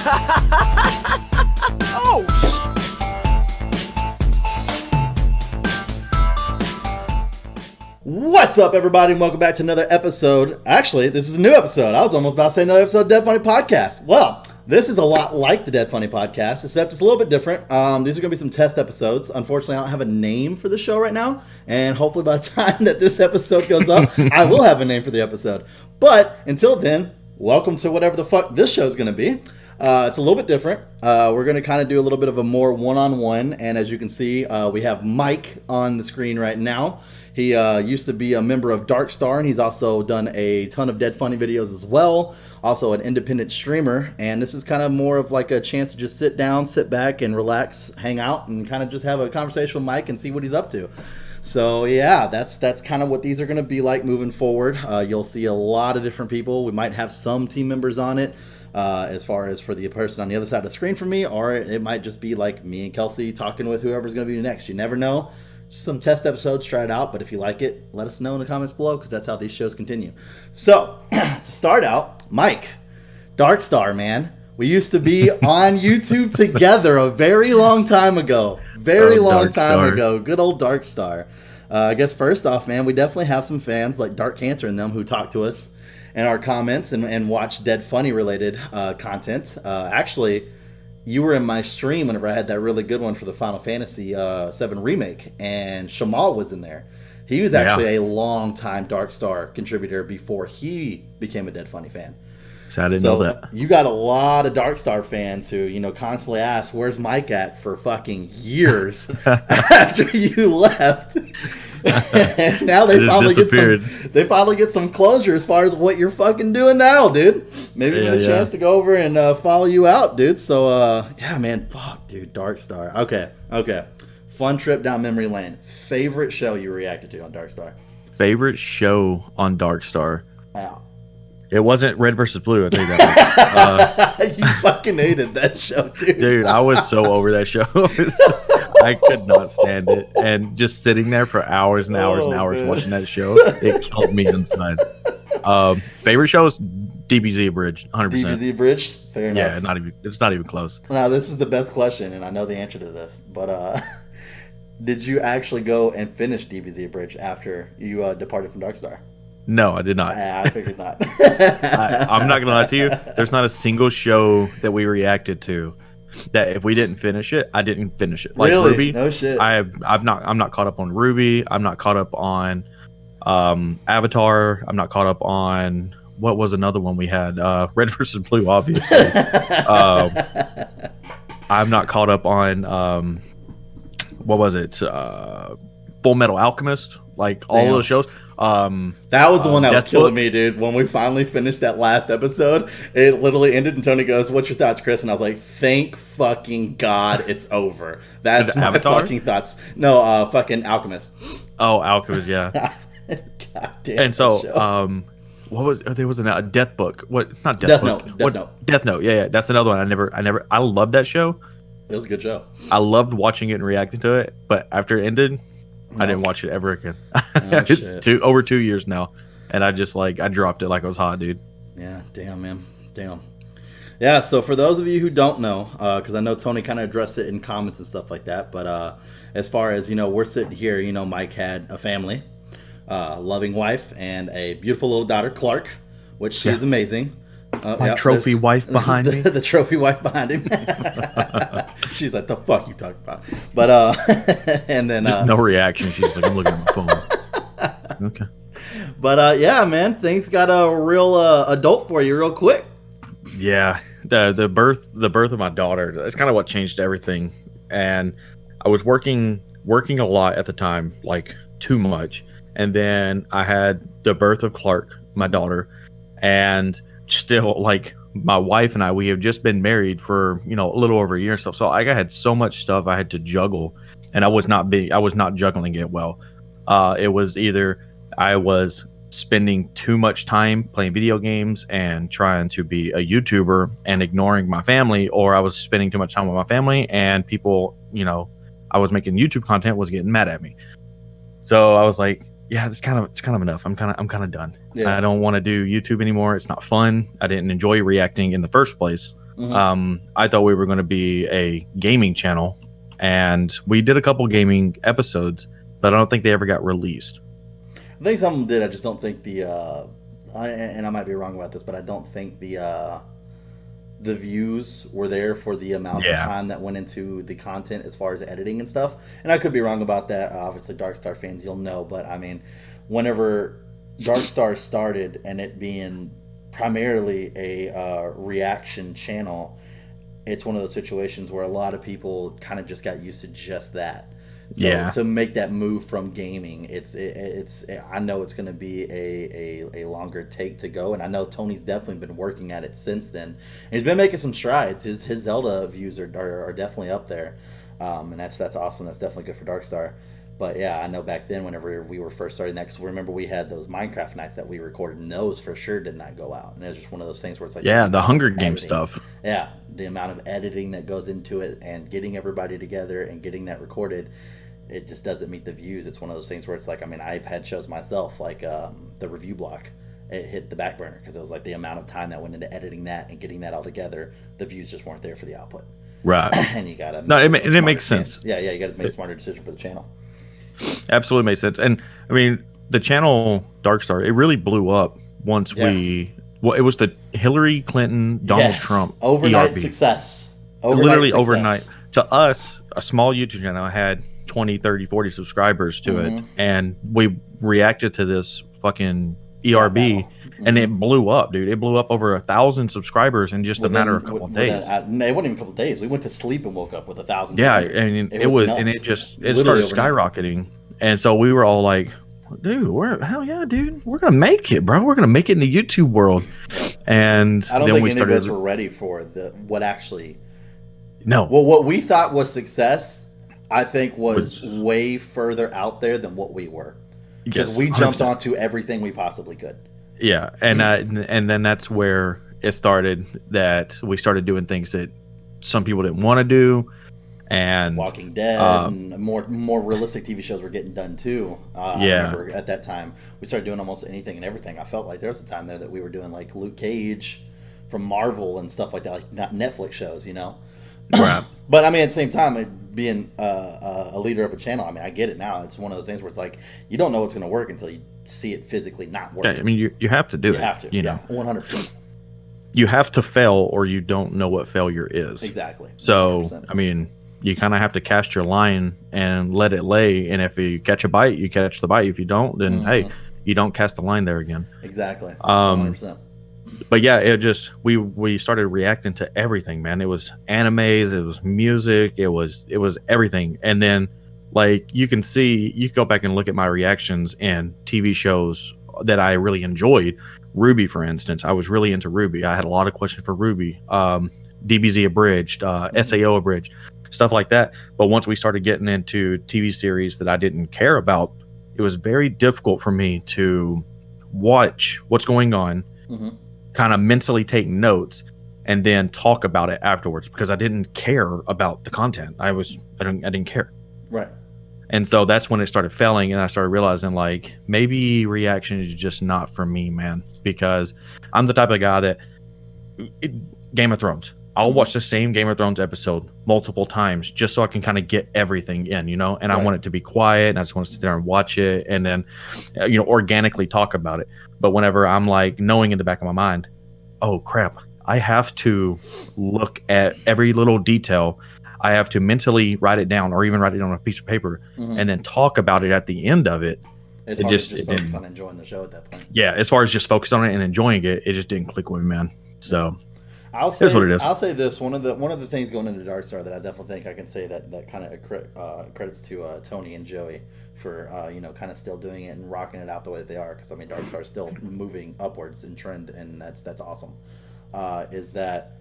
Oh, what's up, everybody, and welcome back to another episode. Actually, this is a new episode. I was almost about to say another episode of Dead Funny Podcast. Well, this is a lot like the Dead Funny Podcast, except it's a little bit different. These are going to be some test episodes. Unfortunately, I don't have a name for the show right now, and hopefully by the time that this episode goes up, I will have a name for the episode. But until then, welcome to whatever the fuck this show is going to be. It's a little bit different. We're going to kind of do a little bit of a more one-on-one, and as you can see, we have Mike on the screen right now. He used to be a member of Dark Star, and he's also done a ton of Dead Funny videos as well. Also an independent streamer, and this is kind of more of like a chance to just sit down, sit back, and relax, hang out, and kind of just have a conversation with Mike and see what he's up to. So yeah, that's kind of what these are going to be like moving forward. You'll see a lot of different people. We might have some team members on it. As far as for the person on the other side of the screen from me, or it might just be like me and Kelsey talking with whoever's going to be next. You never know. Just some test episodes, try it out, but if you like it, let us know in the comments below, because that's how these shows continue. So, to start out, Mike, Dark Star, man. We used to be on YouTube together a very long time ago. Good old Dark Star. I guess first off, man, we definitely have some fans like Dark Cancer and them who talk to us in our comments and watch Dead Funny related content. Actually, you were in my stream whenever I had that really good one for the Final Fantasy VII Remake, and Shamal was in there. He was actually a long-time Dark Star contributor before he became a Dead Funny fan. So I didn't know that. You got a lot of Dark Star fans who, constantly ask, where's Mike at for fucking years after you left. And now they finally get some closure as far as what you're fucking doing now, dude. Maybe get a chance to go over and follow you out, dude. So yeah, man, fuck, dude, Dark Star. Okay. Fun trip down memory lane. Favorite show you reacted to on Dark Star? Favorite show on Dark Star? Wow. It wasn't Red versus Blue, I tell you that. You fucking hated that show, dude. Dude, I was so over that show. I could not stand it. And just sitting there for hours and hours watching that show, it killed me inside. Favorite show is DBZ Abridged, 100%. DBZ Abridged? Fair enough. Yeah, it's not even close. Now, this is the best question, and I know the answer to this, but did you actually go and finish DBZ Abridged after you departed from Dark Star? No, I did not. I figured not. I'm not going to lie to you. There's not a single show that we reacted to that if we didn't finish it, I didn't finish it. Like really? Ruby, no shit. I'm not caught up on Ruby. I'm not caught up on Avatar. I'm not caught up on what was another one we had? Red versus Blue, obviously. I'm not caught up on what was it? Full Metal Alchemist. Like all of those shows. That was the one that was killing me, dude. When we finally finished that last episode, it literally ended and Tony goes, "What's your thoughts, Chris?" And I was like, "Thank fucking God it's over." That's my Avatar? fucking thoughts. No, fucking Alchemist. Oh, Alchemist, yeah. God damn. And so, what was there was a Death Book? What? Not Death Book. Death Note. Yeah. That's another one. I loved that show. It was a good show. I loved watching it and reacting to it, but after it ended, I didn't watch it ever again. It's over 2 years now, and I dropped it like it was hot, dude. Yeah, damn, man, damn. Yeah, so for those of you who don't know, because I know Tony kind of addressed it in comments and stuff like that, but as far as we're sitting here, Mike had a family, loving wife, and a beautiful little daughter, Clark, which she's amazing. My trophy wife behind me. The trophy wife behind him. She's like, the fuck you talking about? But and then no reaction. She's like, I'm looking at my phone. Okay. But yeah, man, things got a real adult for you real quick. Yeah, the birth of my daughter. That's kind of what changed everything. And I was working a lot at the time, like too much. And then I had the birth of Clark, my daughter, and still, like, my wife and we have just been married for a little over a year or so I had so much stuff I had to juggle, and I was not juggling it well. It was either I was spending too much time playing video games and trying to be a YouTuber and ignoring my family, or I was spending too much time with my family and people I was making YouTube content was getting mad at me. So I was like, yeah, it's kind of enough. I'm kind of done. Yeah. I don't want to do YouTube anymore. It's not fun. I didn't enjoy reacting in the first place. I thought we were going to be a gaming channel, and we did a couple gaming episodes, but I don't think they ever got released. I think some of them did. I just don't think and I might be wrong about this, but I don't think the views were there for the amount of time that went into the content as far as editing and stuff. And I could be wrong about that. Obviously, Darkstar fans, you'll know. But I mean, whenever Darkstar started and it being primarily a reaction channel, it's one of those situations where a lot of people kind of just got used to just that. So to make that move from gaming, it's I know it's going to be a longer take to go, and I know Tony's definitely been working at it since then. And he's been making some strides. His Zelda views are definitely up there, and that's awesome. That's definitely good for Darkstar. But yeah, I know back then whenever we were first starting that, because remember we had those Minecraft nights that we recorded, and those for sure did not go out. And it was just one of those things where it's like the Hunger Games stuff. Yeah, the amount of editing that goes into it and getting everybody together and getting that recorded, it just doesn't meet the views. It's one of those things where it's like, I mean, I've had shows myself, like the review block, it hit the back burner because it was like the amount of time that went into editing that and getting that all together, the views just weren't there for the output. Right. And you gotta it makes sense. Yeah, you gotta make a smarter decision for the channel. Absolutely makes sense. And I mean, the channel Darkstar, it really blew up once it was the Hillary Clinton, Donald Trump overnight ERB. success. Overnight. To us, a small YouTube channel had 20, 30, 40 subscribers to it, and we reacted to this fucking ERB, and it blew up, dude. It blew up over 1,000 subscribers in just a matter of a couple of days. It wasn't even a couple of days. We went to sleep and woke up with 1,000. Yeah, I mean, it was nuts. And it started skyrocketing, and so we were all like, dude, hell yeah, dude, we're gonna make it, bro. We're gonna make it in the YouTube world. And I don't think any of us were ready for what actually. No. Well, what we thought was success, I think, was way further out there than what we were. Because we jumped 100%. Onto everything we possibly could. Yeah, and then that's where it started, that we started doing things that some people didn't want to do, and Walking Dead and more realistic TV shows were getting done too. I remember at that time we started doing almost anything and everything. I felt like there was a time there that we were doing like Luke Cage from Marvel and stuff like that, like not Netflix shows, you know. Right. But I mean, at the same time, being a leader of a channel, I mean, I get it now. It's one of those things where it's like you don't know what's going to work until you see it physically not work. Yeah, I mean, you have to do it. You have to. You know, 100%. You have to fail, or you don't know what failure is. Exactly. 100%. So, I mean, you kind of have to cast your line and let it lay. And if you catch a bite, you catch the bite. If you don't, then hey, you don't cast the line there again. Exactly. 100%. But yeah, it just we started reacting to everything, man. It was animes, it was music, it was everything. And then, like, you can go back and look at my reactions and TV shows that I really enjoyed. Ruby, for instance, I was really into Ruby. I had a lot of questions for Ruby, DBZ abridged, SAO abridged, stuff like that. But once we started getting into TV series that I didn't care about, it was very difficult for me to watch what's going on. Kind of mentally take notes and then talk about it afterwards, because I didn't care about the content. I didn't care. Right. And so that's when it started failing, and I started realizing, like, maybe reaction is just not for me, man, because I'm the type of guy that Game of Thrones, I'll watch the same Game of Thrones episode multiple times just so I can kind of get everything in, you know, and I want it to be quiet, and I just want to sit there and watch it and then, you know, organically talk about it. But whenever I'm like knowing in the back of my mind, oh crap, I have to look at every little detail. I have to mentally write it down, or even write it on a piece of paper, and then talk about it at the end of it. It's hard to just focus on enjoying the show at that point. Yeah, as far as just focus on it and enjoying it, it just didn't click with me, man. So I'll say what it is. I'll say this: one of the things going into Darkstar that I definitely think I can say that kind of credits to Tony and Joey for you know, kind of still doing it and rocking it out the way that they are. Because I mean, Darkstar is still moving upwards in trend, and that's awesome. Is that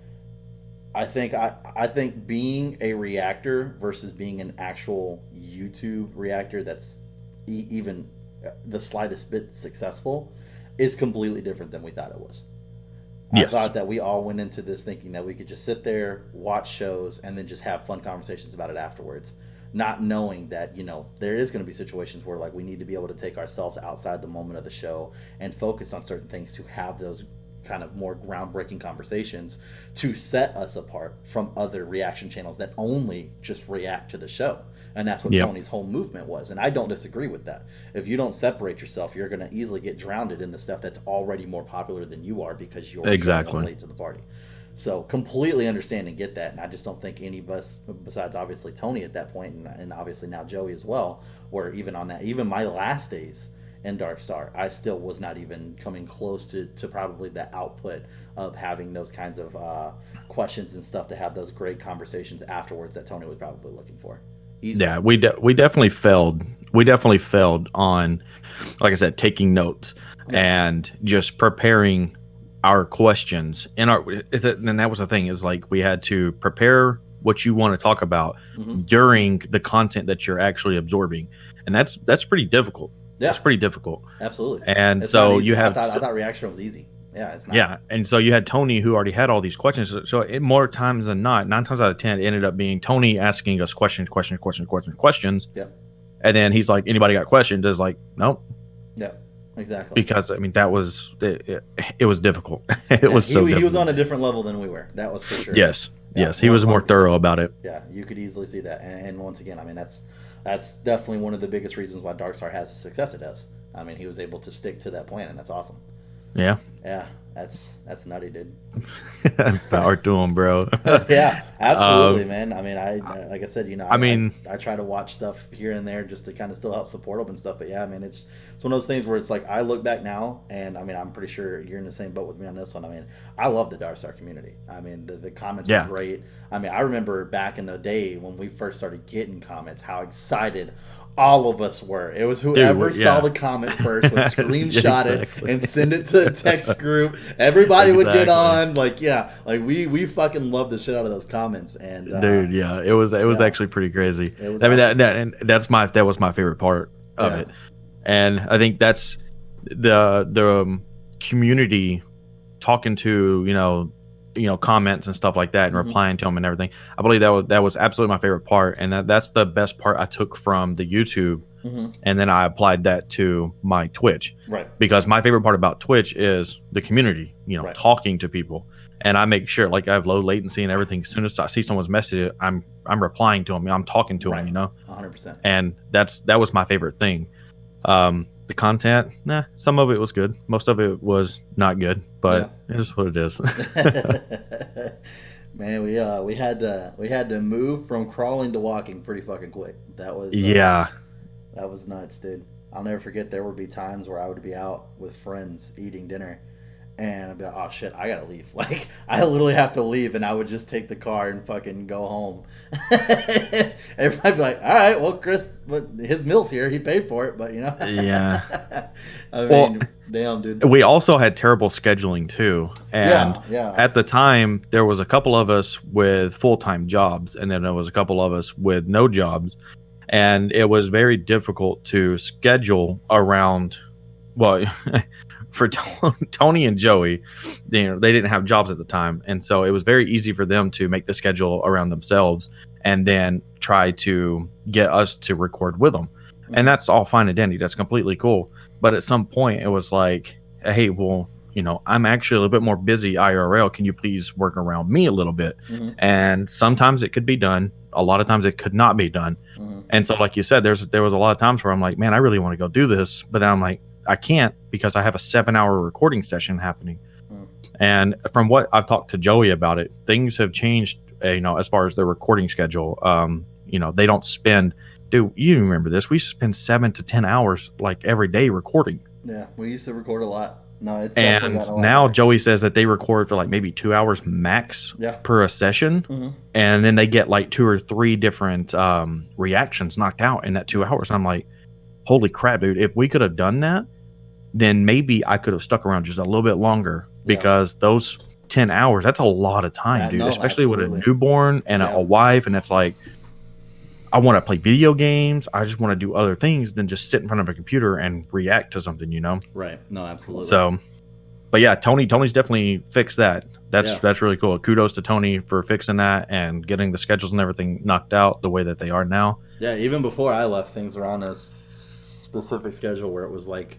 I think being a reactor versus being an actual YouTube reactor that's even the slightest bit successful is completely different than we thought it was. I thought that we all went into this thinking that we could just sit there, watch shows, and then just have fun conversations about it afterwards, not knowing that, you know, there is going to be situations where, like, we need to be able to take ourselves outside the moment of the show and focus on certain things to have those kind of more groundbreaking conversations to set us apart from other reaction channels that only just react to the show. And that's what Tony's whole movement was. And I don't disagree with that. If you don't separate yourself, you're going to easily get drowned in the stuff that's already more popular than you are because you're showing up late to the party. So completely understand and get that. And I just don't think any of us, besides obviously Tony at that point, and obviously now Joey as well, were even on that. Even my last days in Dark Star, I still was not even coming close to probably the output of having those kinds of questions and stuff to have those great conversations afterwards that Tony was probably looking for. Easily. Yeah, we definitely failed. We definitely failed on, like I said, taking notes and just preparing our questions. And that was the thing, is like we had to prepare what you want to talk about during the content that you're actually absorbing, and that's pretty difficult. Yeah, it's pretty difficult. Absolutely. And it's so you have. I thought reaction was easy. Yeah, it's not. Yeah, and so you had Tony who already had all these questions. So more times than not, 9 times out of 10, it ended up being Tony asking us questions. Yeah. And then he's like, "Anybody got questions?" Is like, "Nope." Yeah, exactly. Because I mean, that was it was difficult. It was so. He was on a different level than we were. That was for sure. Yes, he was more thorough about it. Yeah, you could easily see that. And once again, I mean, that's definitely one of the biggest reasons why Dark Star has the success it does. I mean, he was able to stick to that plan, and that's awesome. Yeah. Yeah, that's nutty, dude. Power to him, bro. Yeah, absolutely, man. I mean, I like I said, I try to watch stuff here and there just to kind of still help support them and stuff. But yeah, I mean, it's one of those things where it's like I look back now, and I mean, I'm pretty sure you're in the same boat with me on this one. I mean, I love the Dark Star community. I mean, the comments were great. I mean, I remember back in the day when we first started getting comments, how excited all of us were. It was whoever saw the comment first would screenshot it and send it to a text group. Everybody would get on. Like we fucking loved the shit out of those comments. And dude, it was actually pretty crazy. It was awesome. That was my favorite part of it. And I think that's the community talking to comments and stuff like that and replying to them and everything. I believe that was absolutely my favorite part, and that's the best part I took from the YouTube, and then I applied that to my Twitch. Right. Because my favorite part about Twitch is the community, talking to people, and I make sure like I have low latency and everything. As soon as I see someone's message, I'm replying to them. I'm talking to them. 100%. And that was my favorite thing. The content, some of it was good. Most of it was not good, but it is what it is. Man, we had to move from crawling to walking pretty fucking quick. That was that was nuts, dude. I'll never forget. There would be times where I would be out with friends eating dinner, and I'd be like, "Oh shit, I gotta leave!" Like I literally have to leave, and I would just take the car and fucking go home. Everybody'd be like, "All right, well, Chris, but his meal's here. He paid for it, but Yeah. I mean, damn, dude. We also had terrible scheduling too, and at the time there was a couple of us with full-time jobs, and then there was a couple of us with no jobs, and it was very difficult to schedule around. Well. For Tony and Joey, they didn't have jobs at the time, and so it was very easy for them to make the schedule around themselves and then try to get us to record with them. And that's all fine and dandy. That's completely cool. But at some point, it was like, hey, well, I'm actually a little bit more busy IRL. Can you please work around me a little bit? And sometimes it could be done. A lot of times it could not be done. And so, like you said, there was a lot of times where I'm like, man, I really want to go do this, but then I'm like, I can't because I have a 7-hour recording session happening. And from what I've talked to Joey about it, things have changed, as far as the recording schedule. They don't spend, dude, you remember this. We spend 7 to 10 hours like every day recording. Yeah, we used to record a lot. No, it's and now Joey says that they record for like maybe 2 hours max per a session. And then they get like 2 or 3 different reactions knocked out in that 2 hours. And I'm like, holy crap, dude, if we could have done that, then maybe I could have stuck around just a little bit longer, because those 10 hours, that's a lot of time, dude, especially with a newborn and a wife. And it's like, I want to play video games. I just want to do other things than just sit in front of a computer and react to something, Right. No, absolutely. So, but yeah, Tony's definitely fixed that. That's really cool. Kudos to Tony for fixing that and getting the schedules and everything knocked out the way that they are now. Yeah, even before I left, things were on a specific schedule where it was like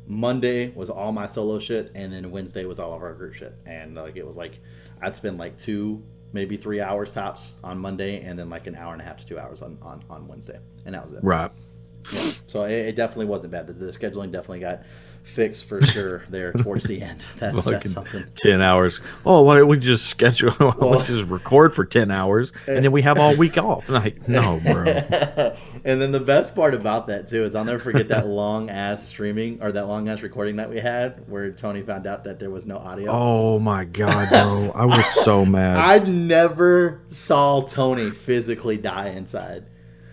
Monday was all my solo shit, and then Wednesday was all of our group shit. And like it was like I'd spend like 2, maybe 3 hours tops on Monday, and then like an hour and a half to 2 hours on Wednesday, and that was it. Right. Yeah. So it definitely wasn't bad. The scheduling definitely got fixed for sure there towards the end. That's something. 10 hours. Oh, why don't we just schedule? Why don't we just record for 10 hours and then we have all week off? Like, no, bro. And then the best part about that too is I'll never forget that long ass streaming or that long ass recording that we had where Tony found out that there was no audio. Oh my god, bro! I was so mad. I never saw Tony physically die inside.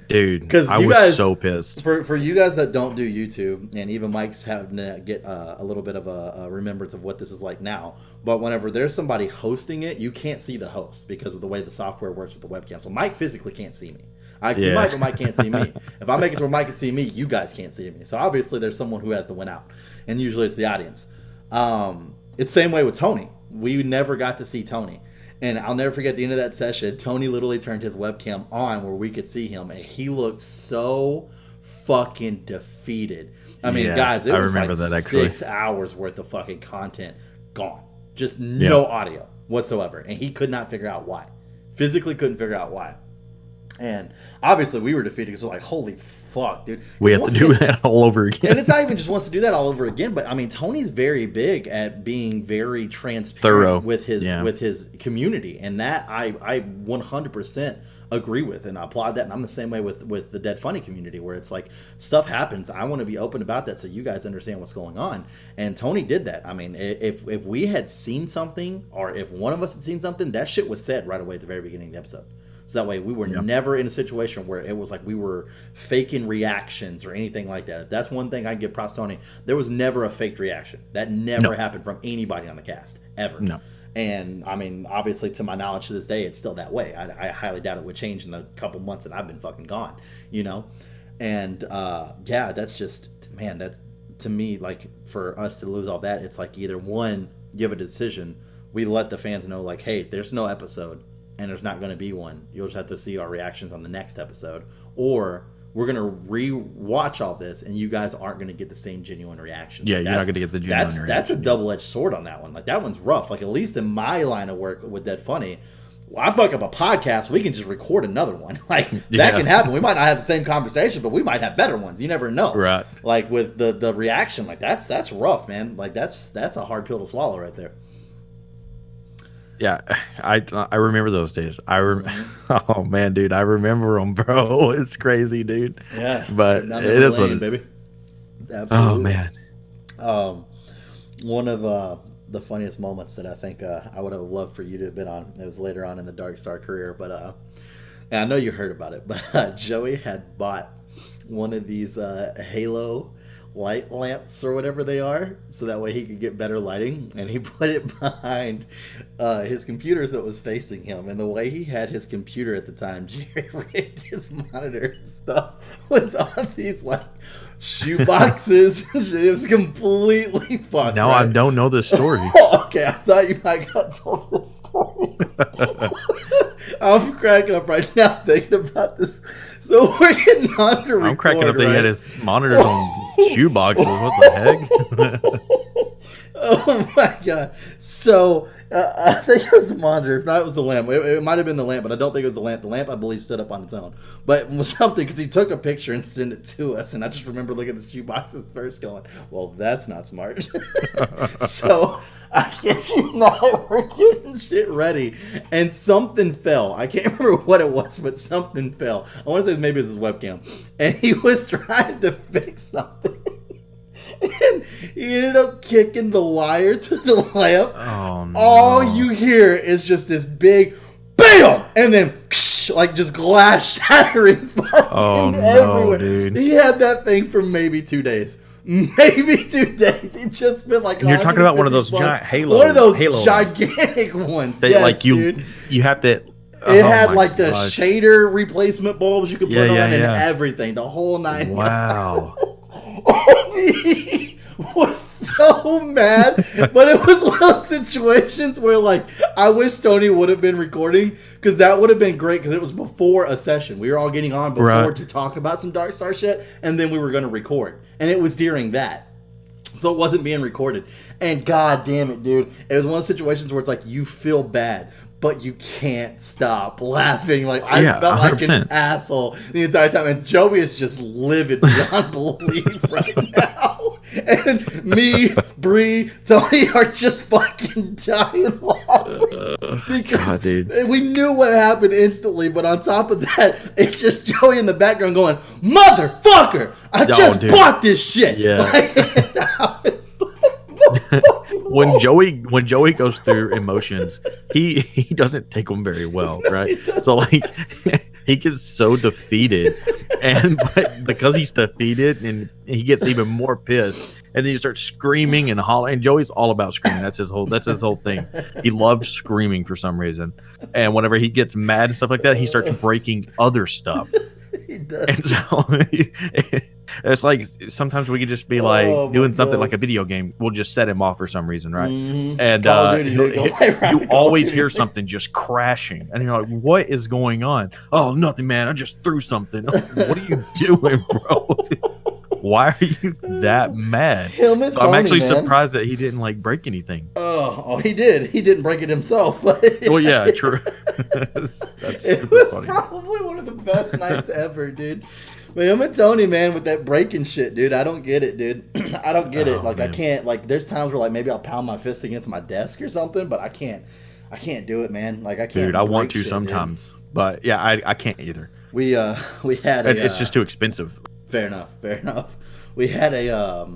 Dude, because I was so pissed. For you guys that don't do YouTube, and even Mike's having to get a little bit of a remembrance of what this is like now. But whenever there's somebody hosting it, you can't see the host because of the way the software works with the webcam. So Mike physically can't see me. I can see Mike, but Mike can't see me. If I make it to where Mike can see me, you guys can't see me. So obviously there's someone who has to win out, and usually it's the audience. It's the same way with Tony. We never got to see Tony. And I'll never forget the end of that session. Tony literally turned his webcam on where we could see him, and he looked so fucking defeated. I mean, guys, it was like 6 hours worth of fucking content gone. Just no audio whatsoever. And he could not figure out why. Physically couldn't figure out why. And obviously we were defeated because we're like, holy fuck, dude. We have to do that all over again. And it's not even just wants to do that all over again, but I mean, Tony's very big at being very transparent with his community. And that I 100% agree with, and I applaud that. And I'm the same way with the Dead Funny community, where it's like stuff happens. I want to be open about that so you guys understand what's going on. And Tony did that. I mean, if we had seen something, or if one of us had seen something, that shit was said right away at the very beginning of the episode. So that way we were never in a situation where it was like we were faking reactions or anything like that. That's one thing I give props to Tony. There was never a faked reaction. That never happened from anybody on the cast, ever. No. And, I mean, obviously, to my knowledge to this day, it's still that way. I highly doubt it would change in the couple months that I've been fucking gone, you know? And, that's just, man, that's, to me, like, for us to lose all that, it's like either one, you have a decision. We let the fans know, like, hey, there's no episode. And there's not going to be one. You'll just have to see our reactions on the next episode. Or we're going to re-watch all this, and you guys aren't going to get the same genuine reactions. Yeah, you're not going to get the genuine reaction. That's a double-edged sword on that one. Like, that one's rough. Like, at least in my line of work with Dead Funny, I fuck up a podcast, we can just record another one. Like, that can happen. We might not have the same conversation, but we might have better ones. You never know. Right. Like, with the reaction, like, that's rough, man. Like, that's a hard pill to swallow right there. Yeah, I remember those days. Oh man, dude, I remember them, bro. It's crazy, dude. Yeah, but it is what it is, baby. Absolutely. Oh man. One of the funniest moments that I think I would have loved for you to have been on. It was later on in the Dark Star career, but and I know you heard about it. But Joey had bought one of these Halo light lamps or whatever they are, so that way he could get better lighting, and he put it behind his computer so it was facing him. And the way he had his computer at the time, Jerry rigged his monitor and stuff was on these like shoe boxes. It was completely fucked. No, right? I don't know this story. Okay, I thought you might have told this story. I'm cracking up right now thinking about this. So we're getting on to record, I'm cracking up that he had his monitors on shoe boxes. What the heck? Oh my god. So I think it was the monitor. If not, it was the lamp. It might have been the lamp, but I don't think it was the lamp. The lamp, I believe, stood up on its own. But it was something, because he took a picture and sent it to us, and I just remember looking at the shoe boxes first going, well, that's not smart. So I kid you not, we're getting shit ready, and something fell. I can't remember what it was, but something fell. I want to say maybe it was his webcam. And he was trying to fix something. And he ended up kicking the wire to the lamp. Oh, no. All you hear is just this big BAM! And then like just glass shattering fucking everywhere. Dude. He had that thing for maybe 2 days. Maybe 2 days. It just been like. And you're talking about one of those giant Halo. One of those gigantic ones. That, yes, like dude. You have to. It had like the shader replacement bulbs you could put on and everything. The whole 9. Wow. He was so mad, but it was one of those situations where, like, I wish Tony would have been recording, because that would have been great, because it was before a session. We were all getting on before to talk about some Dark Star shit, and then we were going to record, and it was during that. So it wasn't being recorded. And god damn it, dude. It was one of those situations where it's like you feel bad, but you can't stop laughing. Like I felt 100%. like an asshole the entire time. And Joey is just livid beyond belief right now. And me, Bree, Tony are just fucking dying laughing. Because God, we knew what happened instantly, but on top of that, it's just Joey in the background going, "Motherfucker! I just bought this shit!" Yeah. When Joey goes through emotions, he doesn't take them very well, right? So like he gets so defeated, but because he's defeated, and he gets even more pissed, and then he starts screaming and hollering. And Joey's all about screaming. That's his whole thing. He loves screaming for some reason. And whenever he gets mad and stuff like that, he starts breaking other stuff. He does. And so it's like sometimes we could just be like doing something like a video game. We'll just set him off for some reason, right? Mm-hmm. And you always hear something just crashing, and you're like, "What is going on?" "Oh, nothing, man. I just threw something." "What are you doing, bro? Why are you that mad?" So I'm actually surprised that he didn't like break anything. Oh, he did. He didn't break it himself. But well, yeah, true. It was funny. Probably one of the best nights ever, dude. But him and Tony, man, with that breaking shit, dude, I don't get it, dude. I don't get it. Like, man. I can't. Like, there's times where like maybe I'll pound my fist against my desk or something, but I can't do it, man. Like, I can't. Dude, I want to sometimes, but yeah, I can't either. We had it's just too expensive. Fair enough. We had a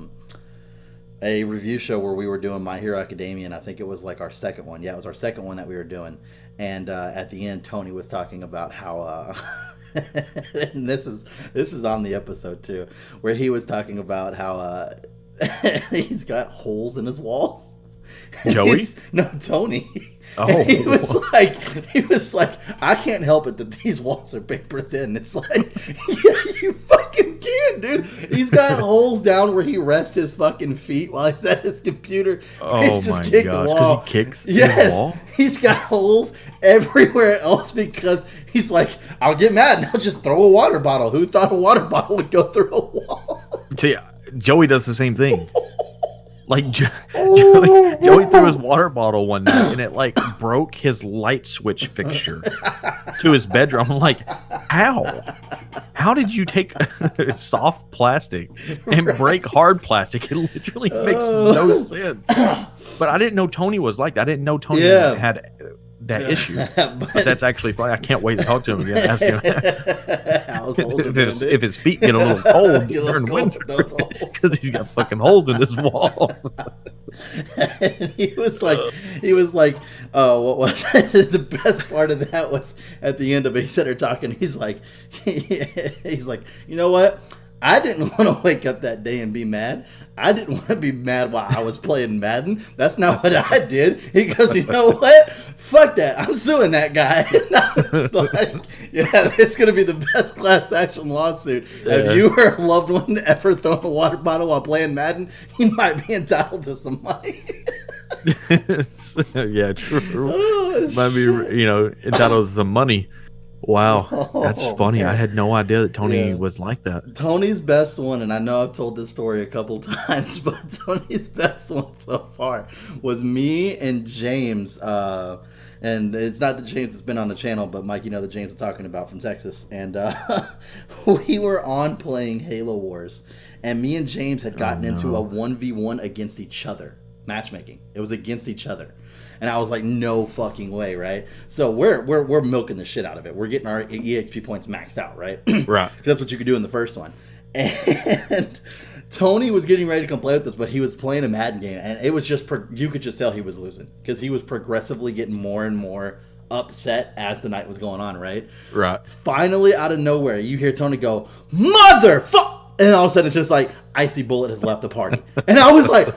review show where we were doing My Hero Academia, and I think it was like our second one. Yeah, it was our second one that we were doing. And at the end, Tony was talking about how, and this is on the episode too, where he was talking about how he's got holes in his walls. Joey? No, Tony. Oh, he was like, I can't help it that these walls are paper thin. It's like, yeah, you fucking can, dude. He's got holes down where he rests his fucking feet while he's at his computer. Oh he's just kicked the wall. He kicks his wall? He's got holes everywhere else because he's like, I'll get mad and I'll just throw a water bottle. Who thought a water bottle would go through a wall? See, Joey does the same thing. Like Joey threw his water bottle one night and it like broke his light switch fixture to his bedroom. I'm like, how did you take soft plastic and break hard plastic? It literally makes no sense. But I didn't know Tony was like that. I didn't know Tony had that issue. But that's actually funny. I can't wait to talk to him again. Ask him if his feet get a little cold during winter because he's got fucking holes in his walls. And he was like, what was it? The best part of that was at the end of it. He said, talking. He's like, you know what? I didn't want to wake up that day and be mad. I didn't want to be mad while I was playing Madden. That's not what I did. He goes, you know what? Fuck that. I'm suing that guy. And I was like, yeah, it's going to be the best class action lawsuit. Yeah. If you or a loved one ever thrown a water bottle while playing Madden, you might be entitled to some money. Yeah, true. Might be, entitled to some money. Wow, that's funny. Man. I had no idea that Tony was like that. Tony's best one, and I know I've told this story a couple times, but Tony's best one so far was me and James. And it's not the James that's been on the channel, but Mike, you know the James I'm talking about from Texas. And we were on playing Halo Wars, and me and James had gotten into a 1v1 against each other. Matchmaking. It was against each other. And I was like, no fucking way, right? So we're milking the shit out of it. We're getting our EXP points maxed out, right? Right. Because that's what you could do in the first one. And Tony was getting ready to come play with us, but he was playing a Madden game, and it was just you could just tell he was losing because he was progressively getting more and more upset as the night was going on, right? Right. Finally, out of nowhere, you hear Tony go, "Motherfucker!" And all of a sudden, it's just like, Icy Bullet has left the party. And I was like,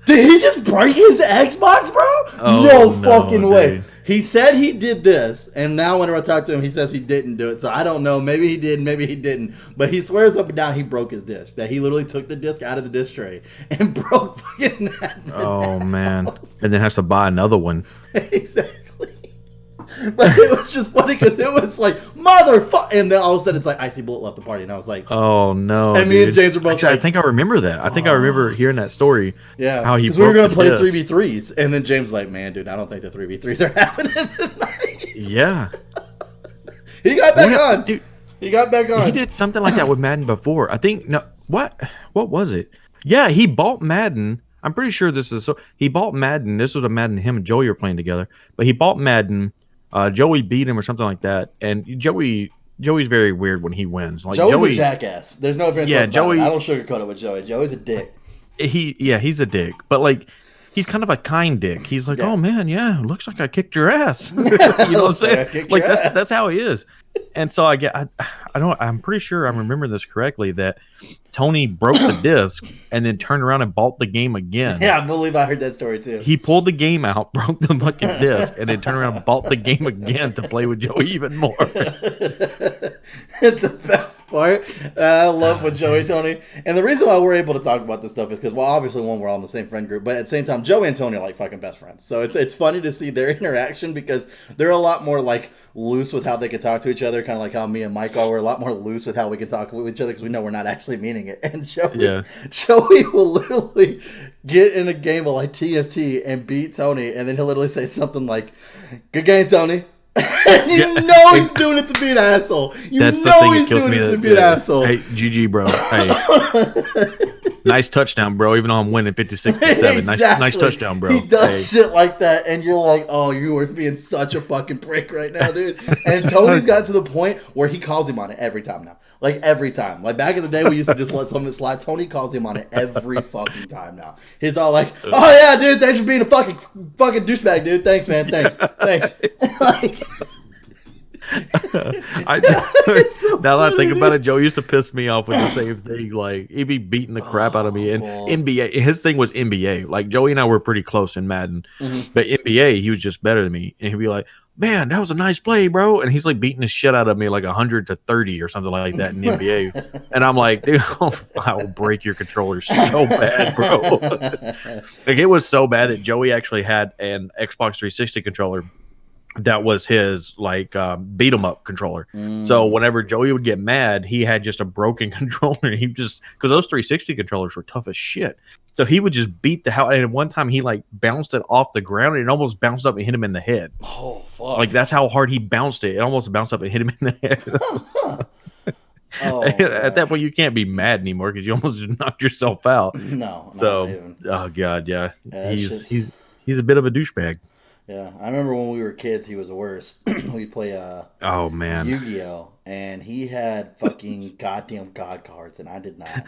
did he just break his Xbox, bro? No fucking way. Dude. He said he did this, and now whenever I talk to him, he says he didn't do it. So I don't know. Maybe he did, maybe he didn't. But he swears up and down he broke his disc. That he literally took the disc out of the disc tray and broke fucking that. Oh, man. And then has to buy another one. Exactly. But it was just funny because it was like, motherfucker. And then all of a sudden it's like, Icy Bullet left the party. And I was like, oh, no. And me and James were both Actually, like, I think I remember that. I think I remember hearing that story. Yeah. How he Because we were going to play disc. 3v3s. And then James was like, man, dude, I don't think the 3v3s are happening tonight. Yeah. He got back on. Dude, he got back on. He did something like that with Madden before. I think, no, what was it? Yeah, he bought Madden. I'm pretty sure this is so. He bought Madden. This was a Madden him and Joey were playing together. But he bought Madden. Joey beat him or something like that. And Joey's very weird when he wins. Like Joey's a jackass. There's no difference. Yeah, Joey. I don't sugarcoat it with Joey. Joey's a dick. He's a dick. But like, he's kind of a kind dick. He's like, oh man, yeah, looks like I kicked your ass. You know what I'm saying? Like that's how he is. And so I'm pretty sure I'm remembering this correctly that Tony broke the disc and then turned around and bought the game again. Yeah, I believe I heard that story too. He pulled the game out, broke the fucking disc, and then turned around and bought the game again to play with Joey even more. The best part, I love with Joey, Tony. And the reason why we're able to talk about this stuff is because, well, obviously, one, we're all in the same friend group, but at the same time, Joey and Tony are like fucking best friends. So it's funny to see their interaction because they're a lot more like loose with how they can talk to each other, kind of like how me and Mike are. We're a lot more loose with how we can talk with each other because we know we're not actually meaning it. And Joey will literally get in a game of like TFT and beat Tony, and then he'll literally say something like, "Good game, Tony." And you know he's doing it to be an asshole. That's the thing that kills me. To be an asshole. Hey, GG, bro. Hey, nice touchdown, bro. Even though I'm winning 56-7, exactly. nice touchdown, bro. He does shit like that, and you're like, "Oh, you are being such a fucking prick right now, dude." And Tony's got to the point where he calls him on it every time now. Like every time. Like back in the day, we used to just let something slide. Tony calls him on it every fucking time now. He's all like, "Oh yeah, dude, thanks for being a fucking douchebag, dude. Thanks, man. Thanks." Like. Now that I think about it, Joe used to piss me off with the same thing. Like he'd be beating the crap out of me. And NBA, his thing was NBA. Like Joey and I were pretty close in Madden, but NBA, he was just better than me. And he'd be like, "Man, that was a nice play, bro." And he's like beating the shit out of me like 100-30 or something like that in the NBA. And I'm like, dude, I will break your controller so bad, bro. Like it was so bad that Joey actually had an Xbox 360 controller that was his like beat 'em up controller. So whenever Joey would get mad, he had just a broken controller. He just because those 360 controllers were tough as shit. So he would just beat the hell. And at one time he like bounced it off the ground and it almost bounced up and hit him in the head. Oh fuck! Like that's how hard he bounced it. It almost bounced up and hit him in the head. At that point, you can't be mad anymore because you almost just knocked yourself out. No. So oh god, yeah, he's a bit of a douchebag. Yeah, I remember when we were kids, he was worse. We'd play oh man, Yu-Gi-Oh, and he had fucking goddamn god cards, and I did not.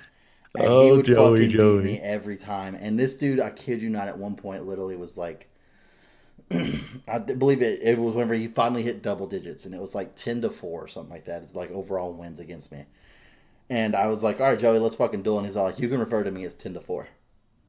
And oh, he would Joey. beat me every time. And this dude, I kid you not, at one point literally was like, I believe it was whenever he finally hit double digits, and it was like 10-4 or something like that. It's like overall wins against me. And I was like, "All right, Joey, let's fucking duel." And he's all like, "You can refer to me as 10-4."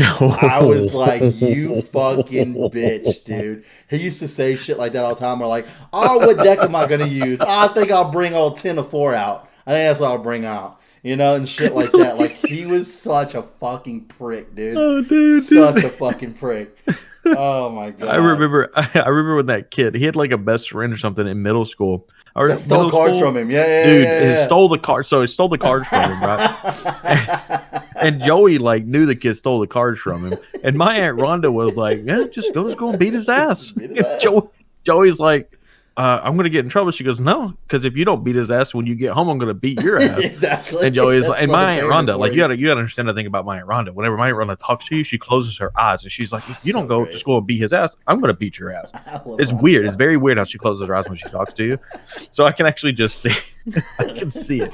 I was like, "You fucking bitch, dude." He used to say shit like that all the time. We're like, "Oh, what deck am I going to use? I think I'll bring old 10-4 out. I think that's what I'll bring out." You know, and shit like that. Like, he was such a fucking prick, dude. Oh, dude. Such a fucking prick. Oh, my God. I remember when that kid, he had like a best friend or something in middle school. Or that stole cards from him. Yeah, dude, yeah. He stole the cards. So he stole the cards from him, right? And Joey like knew the kid stole the cards from him. And my Aunt Rhonda was like, "Yeah, just go and beat his ass." Joey's like, "I'm going to get in trouble." She goes, "No, because if you don't beat his ass when you get home, I'm going to beat your ass." Exactly. And Joey's like, and my Aunt Rhonda, like you gotta understand the thing about my Aunt Rhonda. Whenever my Aunt Rhonda talks to you, she closes her eyes and she's like, "If you don't go to school and beat his ass, I'm going to beat your ass." It's weird. It's very weird how she closes her eyes when she talks to you. So I can actually just see, I can see it.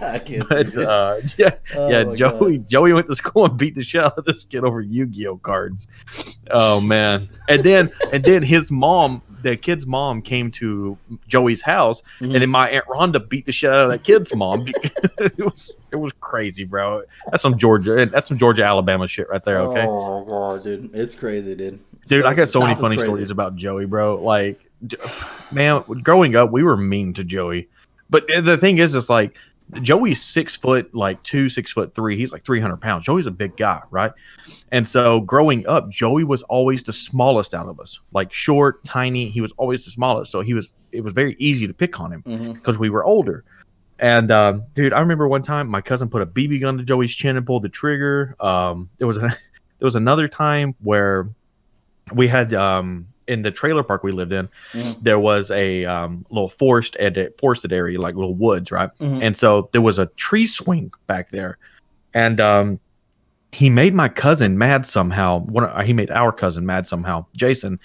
Joey went to school and beat the shit out of this kid over Yu-Gi-Oh cards. Oh man! And then his mom. The kid's mom came to Joey's house, and then my Aunt Rhonda beat the shit out of that kid's mom. It was crazy, bro. That's some Georgia, Alabama shit right there. Okay. Oh god, dude, it's crazy, dude. Dude, I got so many funny stories about Joey, bro. Like, man, growing up, we were mean to Joey, but the thing is, it's like Joey's 6'2", 6'3". He's like 300 pounds. Joey's a big guy, right? And so growing up, Joey was always the smallest out of us, like short, tiny. He was always the smallest. So it was very easy to pick on him because we were older. And dude, I remember one time my cousin put a BB gun to Joey's chin and pulled the trigger. There was another time where we had in the trailer park we lived in, there was a little forested area, like little woods, right? And so there was a tree swing back there, and he made my cousin mad somehow. He made our cousin mad somehow, Jason,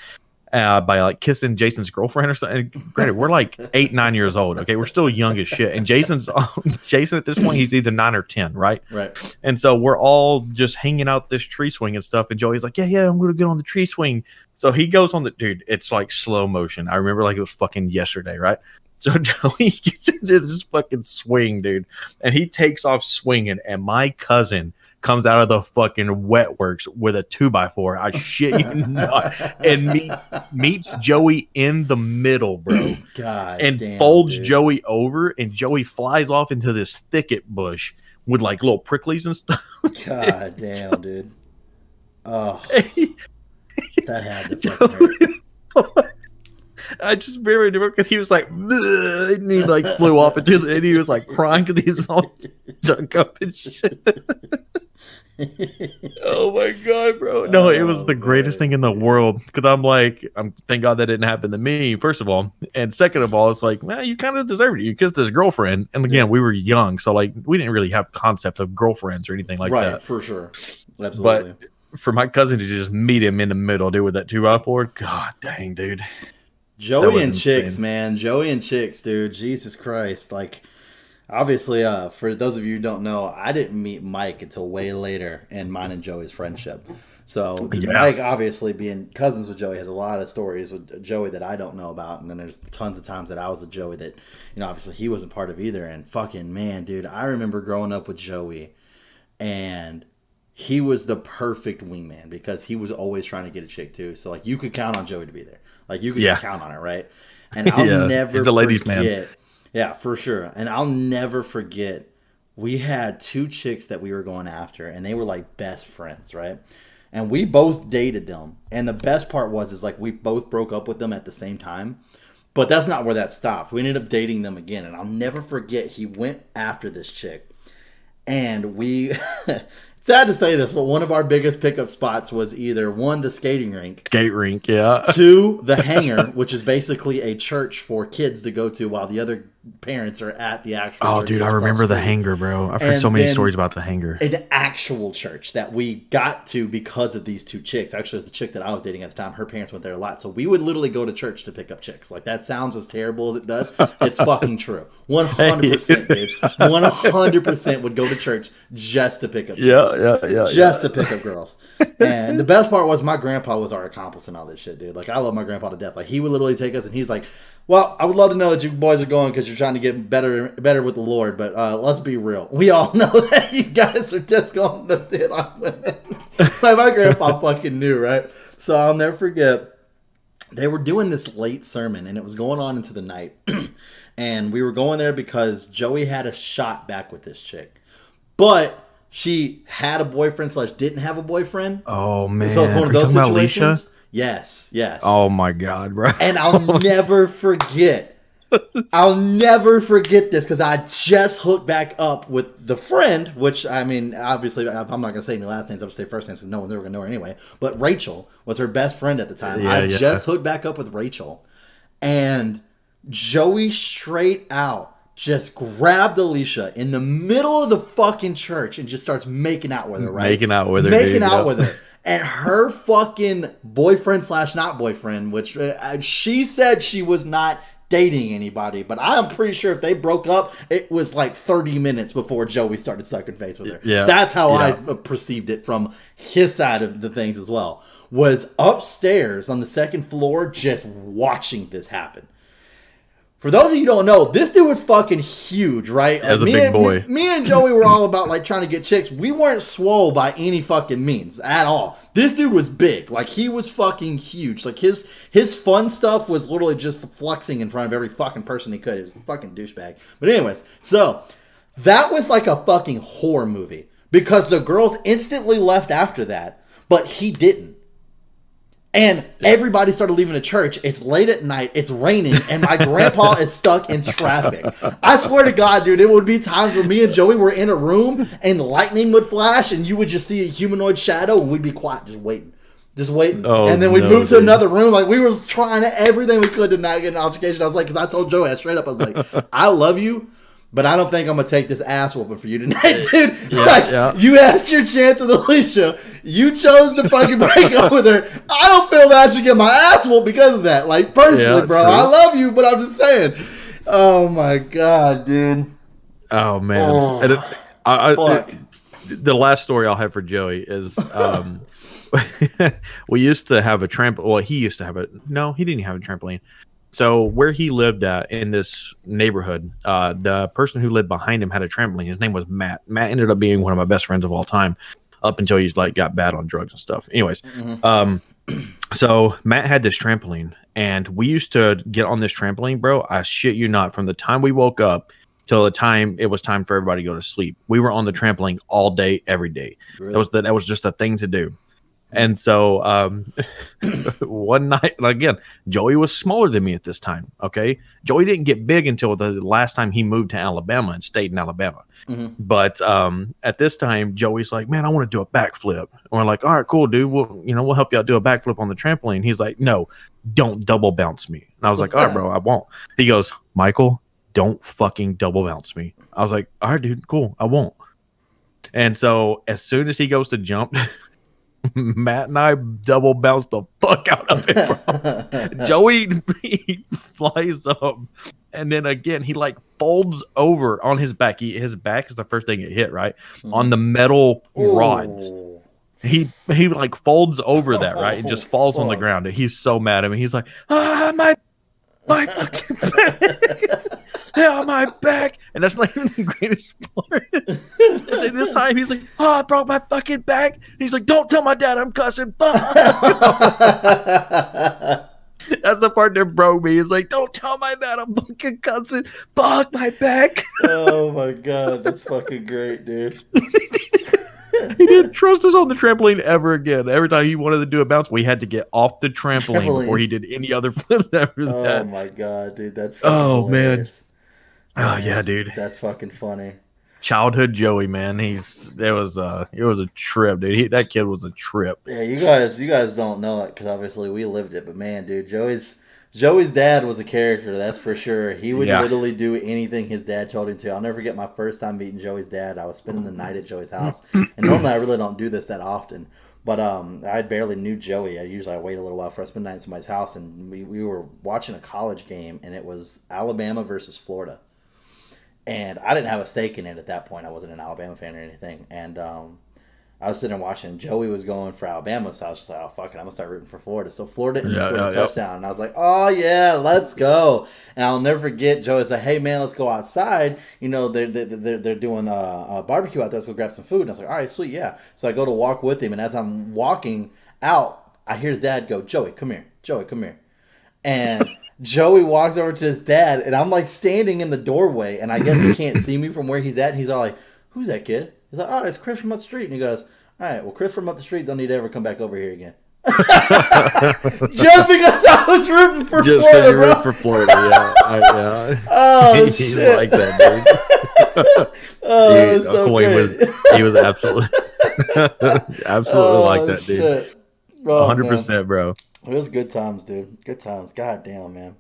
by like kissing Jason's girlfriend or something. Granted, we're like 8, 9 years old. Okay, we're still young as shit. And Jason at this point, he's either 9 or 10, right? Right. And so we're all just hanging out this tree swing and stuff. And Joey's like, yeah, I'm gonna get on the tree swing. So he goes on dude. It's like slow motion. I remember like it was fucking yesterday, right? So Joey gets into this fucking swing, dude, and he takes off swinging, and my cousin comes out of the fucking wet works with a 2x4. I shit you not, and meets Joey in the middle, bro. God, and damn, folds dude. Joey over, and Joey flies off into this thicket bush with like little pricklies and stuff. God damn, dude. Oh, that had to fucking hurt. I just remember because he was like, and he like flew off into and he was like crying because he was all dunk up and shit. Oh my god, bro! No, it was the greatest thing in the world because I'm thank God that didn't happen to me. First of all, and second of all, it's like, man, you kind of deserved it. You kissed his girlfriend, and again, we were young, so like we didn't really have concept of girlfriends or anything like that. Right, for sure, absolutely. But for my cousin to just meet him in the middle, dude, with that 2x4, god dang, dude. Joey and chicks, man. Joey and chicks, dude. Jesus Christ. Like, obviously, for those of you who don't know, I didn't meet Mike until way later in mine and Joey's friendship. So, Mike, obviously, being cousins with Joey, has a lot of stories with Joey that I don't know about. And then there's tons of times that I was with Joey that, obviously he wasn't part of either. And fucking, man, dude, I remember growing up with Joey, and he was the perfect wingman because he was always trying to get a chick, too. So, like, you could count on Joey to be there. Like, you could just count on it, right? And I'll never he's a ladies' man. Yeah, for sure. And I'll never forget, we had 2 chicks that we were going after, and they were, like, best friends, right? And we both dated them. And the best part is, like, we both broke up with them at the same time. But that's not where that stopped. We ended up dating them again. And I'll never forget, he went after this chick. And we... Sad to say this, but one of our biggest pickup spots was either 1, the skating rink. Skate rink, yeah. 2, the hangar, which is basically a church for kids to go to while the other parents are at the actual church. Oh, dude, I remember the hangar, bro. I've heard so many stories about the hangar. An actual church that we got to because of these 2 chicks. Actually, it was the chick that I was dating at the time. Her parents went there a lot. So we would literally go to church to pick up chicks. Like, that sounds as terrible as it does. It's fucking true. 100%, dude. 100% would go to church just to pick up chicks. Yeah. Just to pick up girls. And the best part was my grandpa was our accomplice in all this shit, dude. Like, I love my grandpa to death. Like, he would literally take us and he's like, well, I would love to know that you boys are going because you're trying to get better with the Lord, but let's be real. We all know that you guys are just going to hit on women. Like, my grandpa fucking knew, right? So I'll never forget, they were doing this late sermon, and it was going on into the night. And we were going there because Joey had a shot back with this chick. But she had a boyfriend / didn't have a boyfriend. Oh, man. So it's one of those situations. Alicia? Yes. Oh my god, bro. And I'll never forget. I'll never forget this because I just hooked back up with the friend, which, I mean, obviously, I'm not going to say any last names. I'll just say first names because no one's ever going to know her anyway. But Rachel was her best friend at the time. I just hooked back up with Rachel. And Joey straight out just grabbed Alicia in the middle of the fucking church and just starts making out with her, right? Making out with her. And her fucking boyfriend / not boyfriend, which she said she was not dating anybody, but I'm pretty sure if they broke up, it was like 30 minutes before Joey started sucking face with her. Yeah. That's how I perceived it from his side of the things as well. Was upstairs on the 2nd floor just watching this happen. For those of you who don't know, this dude was fucking huge, right? As a big boy. Me and Joey were all about like trying to get chicks. We weren't swole by any fucking means at all. This dude was big. Like, he was fucking huge. Like, his fun stuff was literally just flexing in front of every fucking person he could. He was a fucking douchebag. But anyways, so That was like a fucking horror movie because the girls instantly left after that, but he didn't. And everybody started leaving the church. It's late at night. It's raining. And my grandpa is stuck in traffic. I swear to God, dude, it would be times where me and Joey were in a room and lightning would flash and you would just see a humanoid shadow and we'd be quiet, just waiting. Just waiting. Oh, and then we'd no, move to dude. another room. Like, we were trying everything we could to not get an altercation. I was like, because I told Joey straight up, I was like, I love you, but I don't think I'm going to take this ass whooping for you tonight, dude. Yeah. You had your chance with Alicia. You chose to fucking break up with her. I don't feel that I should get my ass whooped because of that. Like, personally, bro, true. I love you, but I'm just saying. Oh, my God, dude. Oh, man. Oh, The last story I'll have for Joey is we used to have a trampoline. Well, he used to have it. No, he didn't have a trampoline. So where he lived at in this neighborhood, the person who lived behind him had a trampoline. His name was Matt. Matt ended up being one of my best friends of all time, up until he like got bad on drugs and stuff. Anyways, so Matt had this trampoline, and we used to get on this trampoline, bro. I shit you not. From the time we woke up till the time it was time for everybody to go to sleep, we were on the trampoline all day, every day. Really? That was just a thing to do. And so one night, again, Joey was smaller than me at this time. Okay. Joey didn't get big until the last time he moved to Alabama and stayed in Alabama. But at this time, Joey's like, man, I want to do a backflip. And we're like, all right, cool, dude. We'll help you out do a backflip on the trampoline. He's like, no, don't double bounce me. And I was like, all right, bro, I won't. He goes, Michael, don't fucking double bounce me. I was like, all right, dude, cool, I won't. And so as soon as he goes to jump, Matt and I double bounced the fuck out of it, bro. Joey, he flies up, and then again he like folds over on his back. His back is the first thing it hit, right? On the metal rods. He like folds over that, right? And just falls on the ground. And he's so mad at me. He's like, my fucking back. Yeah, my back. And that's like the greatest part. And this time he's like, I broke my fucking back. And he's like, don't tell my dad I'm cussing. Fuck. That's the part that broke me. He's like, don't tell my dad I'm fucking cussing. Fuck my back. Oh my God, that's fucking great, dude. He didn't trust us on the trampoline ever again. Every time he wanted to do a bounce, we had to get off the trampoline before he did any other flip after that. Oh my God, dude, that's fucking hilarious. Man. Oh yeah, dude. That's fucking funny. Childhood Joey, man. It was a trip, dude. That kid was a trip. Yeah, you guys don't know it because obviously we lived it, but man, dude, Joey's dad was a character, that's for sure. He would literally do anything his dad told him to. I'll never forget my first time meeting Joey's dad. I was spending the night at Joey's house, and normally I really don't do this that often. But I barely knew Joey. I wait a little while for I spend the night at somebody's house, and we were watching a college game, and it was Alabama versus Florida. And I didn't have a stake in it at that point. I wasn't an Alabama fan or anything. And I was sitting there watching. Joey was going for Alabama, so I was just like, oh, fuck it. I'm going to start rooting for Florida. So Florida ended up scoring a touchdown. And I was like, oh, yeah, let's go. And I'll never forget, Joey was like, hey, man, let's go outside. You know, they're doing a barbecue out there. Let's go grab some food. And I was like, all right, sweet, yeah. So I go to walk with him. And as I'm walking out, I hear his dad go, Joey, come here. Joey, come here. And Joey walks over to his dad, and I'm like standing in the doorway, and I guess he can't see me from where he's at. And he's all like, who's that kid? He's like, oh, it's Chris from up the street. And he goes, all right, well, Chris from up the street don't need to ever come back over here again. Just because I was rooting for Florida, bro. Just for Florida, yeah. Oh, he's shit. like that, dude. Oh, Dude, it was so great. he was absolutely like that, dude. Shit. Oh, 100%, bro. It was good times, dude. Good times. God damn, man.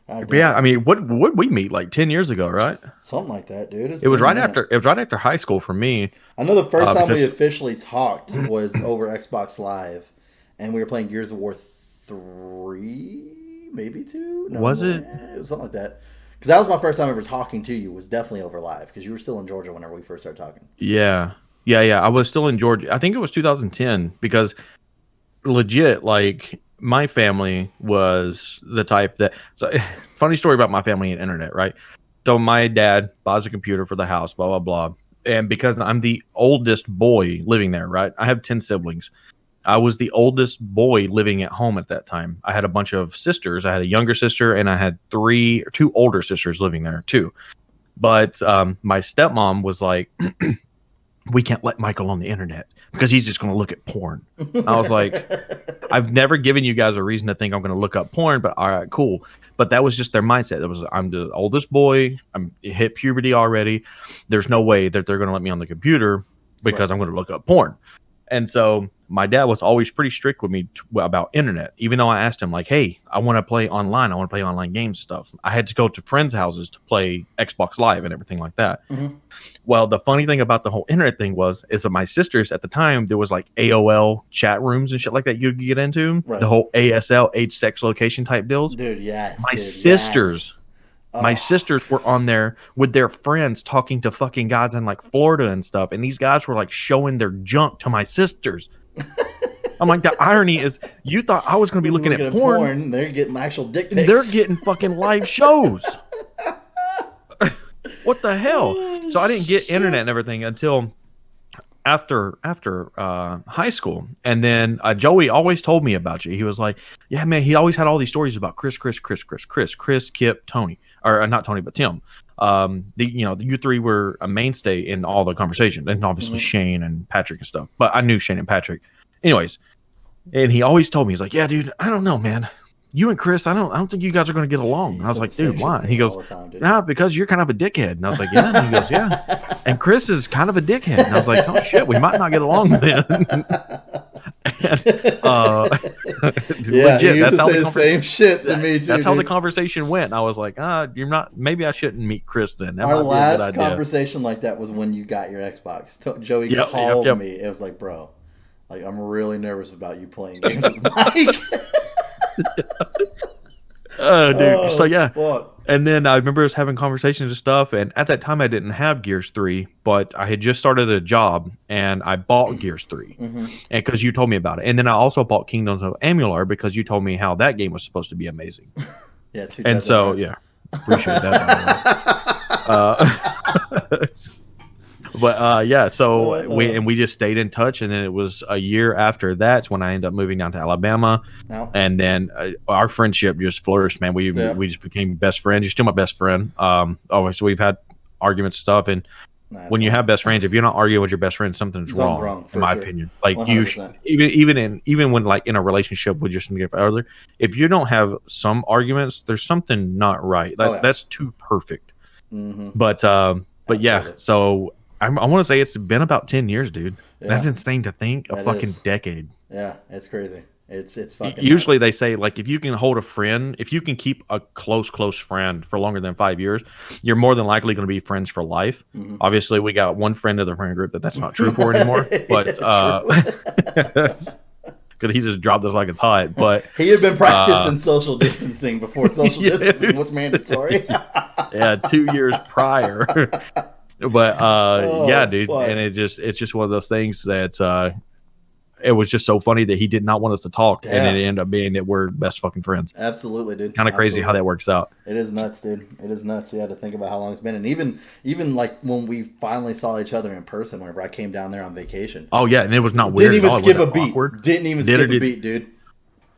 But yeah, I mean, what would we meet like 10 years ago, right? Something like that, dude. It was right after high school for me. I know the first time we officially talked was over Xbox Live, and we were playing Gears of War 3, maybe 2. No, was it? It was something like that. Because that was my first time ever talking to you. Was definitely over Live because you were still in Georgia whenever we first started talking. Yeah. I was still in Georgia. I think it was 2010 because legit, like, my family was the type that... So, funny story about my family and internet, right? So my dad buys a computer for the house, blah, blah, blah. And because I'm the oldest boy living there, right? I have 10 siblings. I was the oldest boy living at home at that time. I had a bunch of sisters. I had a younger sister, and I had two older sisters living there, too. But my stepmom was like, we can't let Michael on the internet because he's just going to look at porn. I was like, I've never given you guys a reason to think I'm going to look up porn, but all right, cool. But that was just their mindset. It was, I'm the oldest boy. I'm hit puberty already. There's no way that they're going to let me on the computer because I'm going to look up porn. And so my dad was always pretty strict with me about internet, even though I asked him like, hey, I want to play online. I want to play online games stuff. I had to go to friends' houses to play Xbox Live and everything like that. Mm-hmm. Well, the funny thing about the whole internet thing is that my sisters at the time, there was like AOL chat rooms and shit like that you could get into. Right. The whole ASL, age, sex, location type deals. Dude, yes. My sisters... Yes. My sisters were on there with their friends talking to fucking guys in like Florida and stuff. And these guys were like showing their junk to my sisters. I'm like, the irony is you thought I was going to be looking at porn. They're getting actual dick pics. They're getting fucking live shows. What the hell? So I didn't get internet and everything until after high school. And then Joey always told me about you. He was like, yeah, man, he always had all these stories about Chris, Kip, Tony. Or not Tony, but Tim. You three were a mainstay in all the conversation, and obviously Shane and Patrick and stuff. But I knew Shane and Patrick, anyways. And he always told me, he's like, "Yeah, dude, I don't know, man. You and Chris, I don't think you guys are going to get along." And I was like, "Dude, why?" And he goes, "Nah, because you're kind of a dickhead." And I was like, "Yeah." And he goes, "Yeah." And Chris is kind of a dickhead. And I was like, "Oh shit, we might not get along then." And, yeah, legit, that's how the same shit to me too. That's how the conversation went. I was like, you're not. Maybe I shouldn't meet Chris then. That Our last conversation like that was when you got your Xbox. Joey called me. It was like, bro, like I'm really nervous about you playing games with Mike. Dude. So yeah. Fuck. And then I remember us having conversations and stuff. And at that time, I didn't have Gears 3, but I had just started a job and I bought Gears 3 and because you told me about it. And then I also bought Kingdoms of Amalur because you told me how that game was supposed to be amazing. Yeah. And so, yeah, appreciate that. But yeah, so we just stayed in touch, and then it was a year after that's when I ended up moving down to Alabama, and then our friendship just flourished, man. We just became best friends. You're still my best friend. So we've had arguments and stuff, and when you have best friends, if you're not arguing with your best friend, something's wrong in my opinion. Like 100%. even when like in a relationship with your significant other, if you don't have some arguments, there's something not right. That's too perfect. But yeah, so. I want to say it's been about 10 years, dude. Yeah. That's insane to think. A fucking decade. Yeah, it's crazy. It's fucking Usually nuts. They say, like, if you can hold a friend, if you can keep a close friend for longer than 5 years, you're more than likely going to be friends for life. Obviously, we got one friend of the friend group that's not true for anymore. But because he just dropped us like it's hot. But he had been practicing social distancing before social distancing was mandatory. Yeah, 2 years prior. But yeah, dude, fuck. And it's just one of those things that it was just so funny that he did not want us to talk, and it ended up being that we're best fucking friends. Absolutely, dude. Kind of crazy how that works out. It is nuts, dude. It is nuts. Yeah, to think about how long it's been, and even like when we finally saw each other in person, whenever I came down there on vacation. Oh yeah, and it was not weird. Didn't even skip a beat. Awkward? Didn't even skip a beat, dude.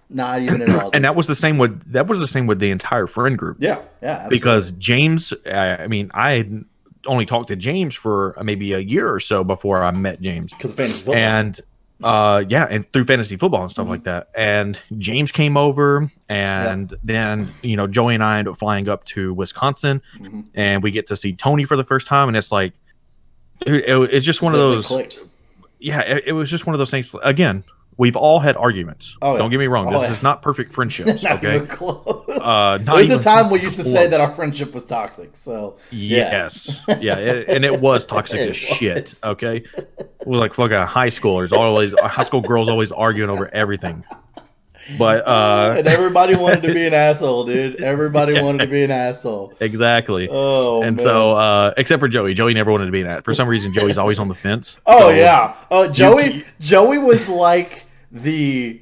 Not even at all. Dude. And that was the same with the entire friend group. Yeah, absolutely. Because James, I had only talked to James for maybe a year or so before I met James. Because of fantasy football. And and through fantasy football and stuff like that. And James came over, and then Joey and I ended up flying up to Wisconsin, and we get to see Tony for the first time, and it's like it's just one of those. Yeah, it was just one of those things. Again, we've all had arguments. Don't get me wrong. This is not perfect friendships. Not okay, even close. There's a time we used to say that our friendship was toxic. So yes, and it was toxic as shit. Okay, we were like fucking high schoolers. High school girls always arguing over everything. But and everybody wanted to be an asshole, dude. Everybody wanted to be an asshole. Exactly. Oh, and man. So except for Joey. Joey never wanted to be an asshole. For some reason, Joey's always on the fence. Oh, so, yeah. Oh, Joey was like Joey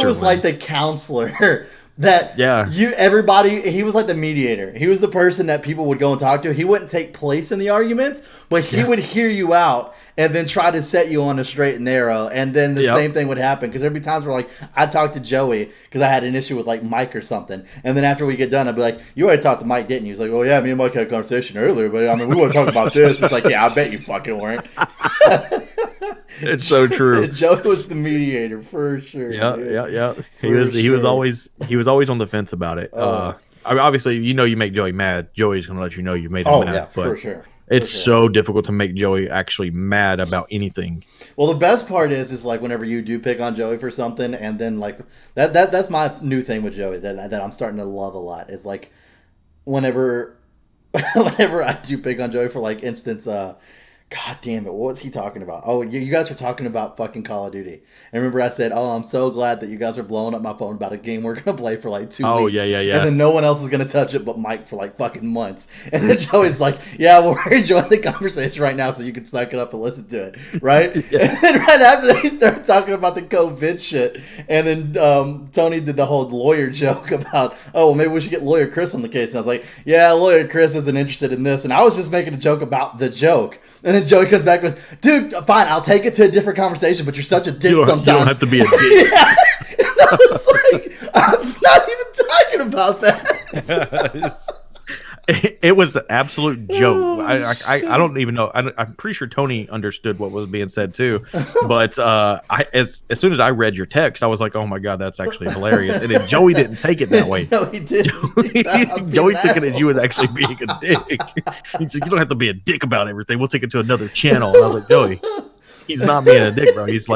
was like the counselor That Yeah. everybody, he was like the mediator. He was the person that people would go and talk to. He wouldn't take place in the arguments, but he would hear you out and then try to set you on a straight and narrow. And then the same thing would happen. Because there'd be times where, like, I'd talk to Joey because I had an issue with, like, Mike or something. And then after we get done, I'd be like, you already talked to Mike, didn't you? He's like, oh, yeah, me and Mike had a conversation earlier. But, I mean, we want to talk about this. It's like, yeah, I bet you fucking weren't. It's so true. Joey was the mediator for sure. Yeah. He was always on the fence about it. I mean, obviously, you make Joey mad. Joey's gonna let you know you made him mad. Yeah, for sure. It's so difficult to make Joey actually mad about anything. Well, the best part is like whenever you do pick on Joey for something, and then like that's my new thing with Joey that I'm starting to love a lot. Is like whenever I do pick on Joey for, like, instance, God damn it, what was he talking about? Oh, you guys were talking about fucking Call of Duty. And remember I said, oh, I'm so glad that you guys are blowing up my phone about a game we're going to play for like 2 weeks. Oh, yeah. And then no one else is going to touch it but Mike for like fucking months. And then Joey's like, yeah, well, we're enjoying the conversation right now so you can suck it up and listen to it, right? Yeah. And then right after that, he started talking about the COVID shit. And then Tony did the whole lawyer joke about, oh, well, maybe we should get lawyer Chris on the case. And I was like, yeah, lawyer Chris isn't interested in this. And I was just making a joke about the joke. And then Joey comes back with, dude, fine, I'll take it to a different conversation, but you're such a dick sometimes. You don't have to be a dick. Yeah. And I was like, I'm not even talking about that. It was an absolute joke. I don't even know. I'm pretty sure Tony understood what was being said too. But as soon as I read your text, I was like, "Oh my god, that's actually hilarious!" And then Joey didn't take it that way. No, he didn't. Joey took it as you was actually being a dick. He said, "You don't have to be a dick about everything. We'll take it to another channel." And I was like, "Joey, he's not being a dick, bro. He's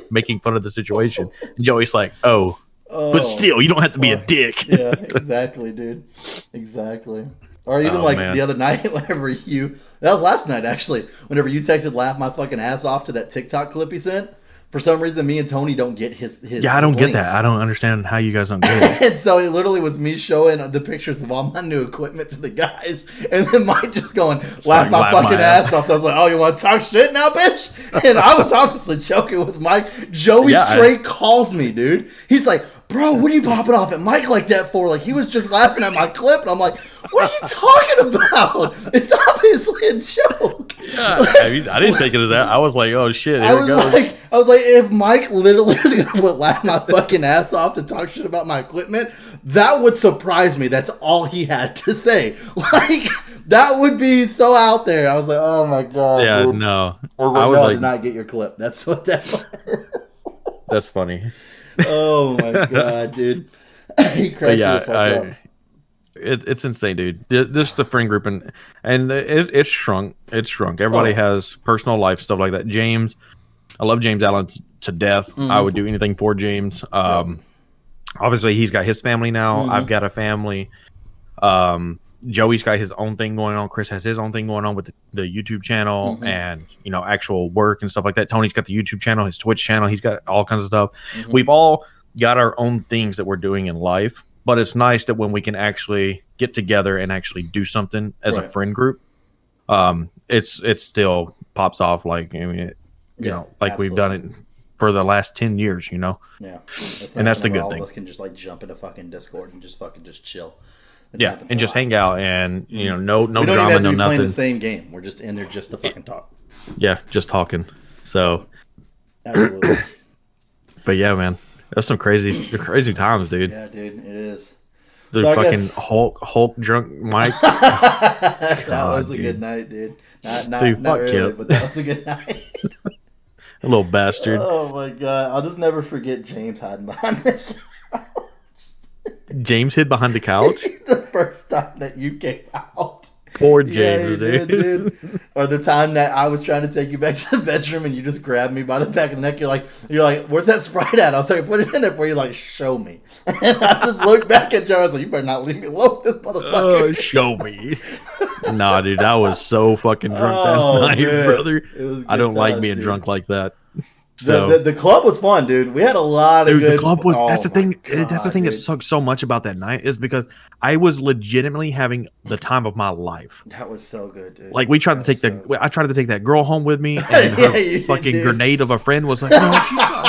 making fun of the situation." And Joey's like, "Oh, but still, you don't have to be a dick." Yeah, exactly, dude. Exactly. Or even the other night, whenever that was last night actually, whenever you texted laugh my fucking ass off to that TikTok clip he sent. For some reason, me and Tony don't get his yeah, I don't get that. I don't understand how you guys don't get it. And so it literally was me showing the pictures of all my new equipment to the guys, and then Mike just going, laugh my fucking ass off. So I was like, oh, you want to talk shit now, bitch? And I was obviously joking with Mike. Joey straight calls me, dude. He's like, bro, what are you popping off at Mike like that for? Like, he was just laughing at my clip, and I'm like, what are you talking about? It's obviously a joke. Yeah, I didn't take it as that. I was like, oh shit, here it goes. I was like, if Mike literally was going to laugh my fucking ass off to talk shit about my equipment, that would surprise me. That's all he had to say. Like, that would be so out there. I was like, oh my god. Yeah, dude. no. I did not get your clip. That's what that was. That's funny. Oh my god, dude. He cracks me the fuck up. It's insane, dude. Just the friend group and it's shrunk. It's shrunk. Everybody has personal life stuff like that. James, I love James Allen to death. Mm-hmm. I would do anything for James. Obviously, he's got his family now. Mm-hmm. I've got a family. Joey's got his own thing going on. Chris has his own thing going on with the YouTube channel and actual work and stuff like that. Tony's got the YouTube channel, his Twitch channel. He's got all kinds of stuff. Mm-hmm. We've all got our own things that we're doing in life, but it's nice that when we can actually get together and actually do something as a friend group, it's still pops off. Like like absolutely. We've done it for the last 10 years. Yeah, and that's the good thing. All of us can just like jump into fucking Discord and just chill. Yeah, and just hang out and no we don't drama, even have to be nothing. Playing the same game. We're just in there just to fucking talk. Yeah, just talking. So, absolutely. But yeah, man, that's some crazy times, dude. Yeah, dude, it is. The fucking Hulk drunk Mike. That was a good night, dude. Not really, but that was a good night. A little bastard. Oh my god, I'll just never forget James hiding behind the couch. James hid behind the couch? The first time that you came out. Poor James, dude. Or the time that I was trying to take you back to the bedroom and you just grabbed me by the back of the neck. You're like, where's that Sprite at? I was like, put it in there for you. Like, show me. And I just looked back at Joe. I was like, you better not leave me alone, this motherfucker. Oh, show me. Nah, dude, I was so fucking drunk that night, brother. I don't like being drunk like that. So the club was fun, dude. We had a lot of good. The club was. That's the thing. That's the thing that sucked so much about that night is because I was legitimately having the time of my life. That was so good, dude. Like I tried to take that girl home with me, and her fucking grenade of a friend was like, "No,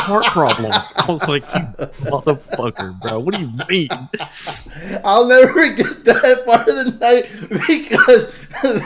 heart problems. I was like, you motherfucker, bro. What do you mean? I'll never forget that part of the night because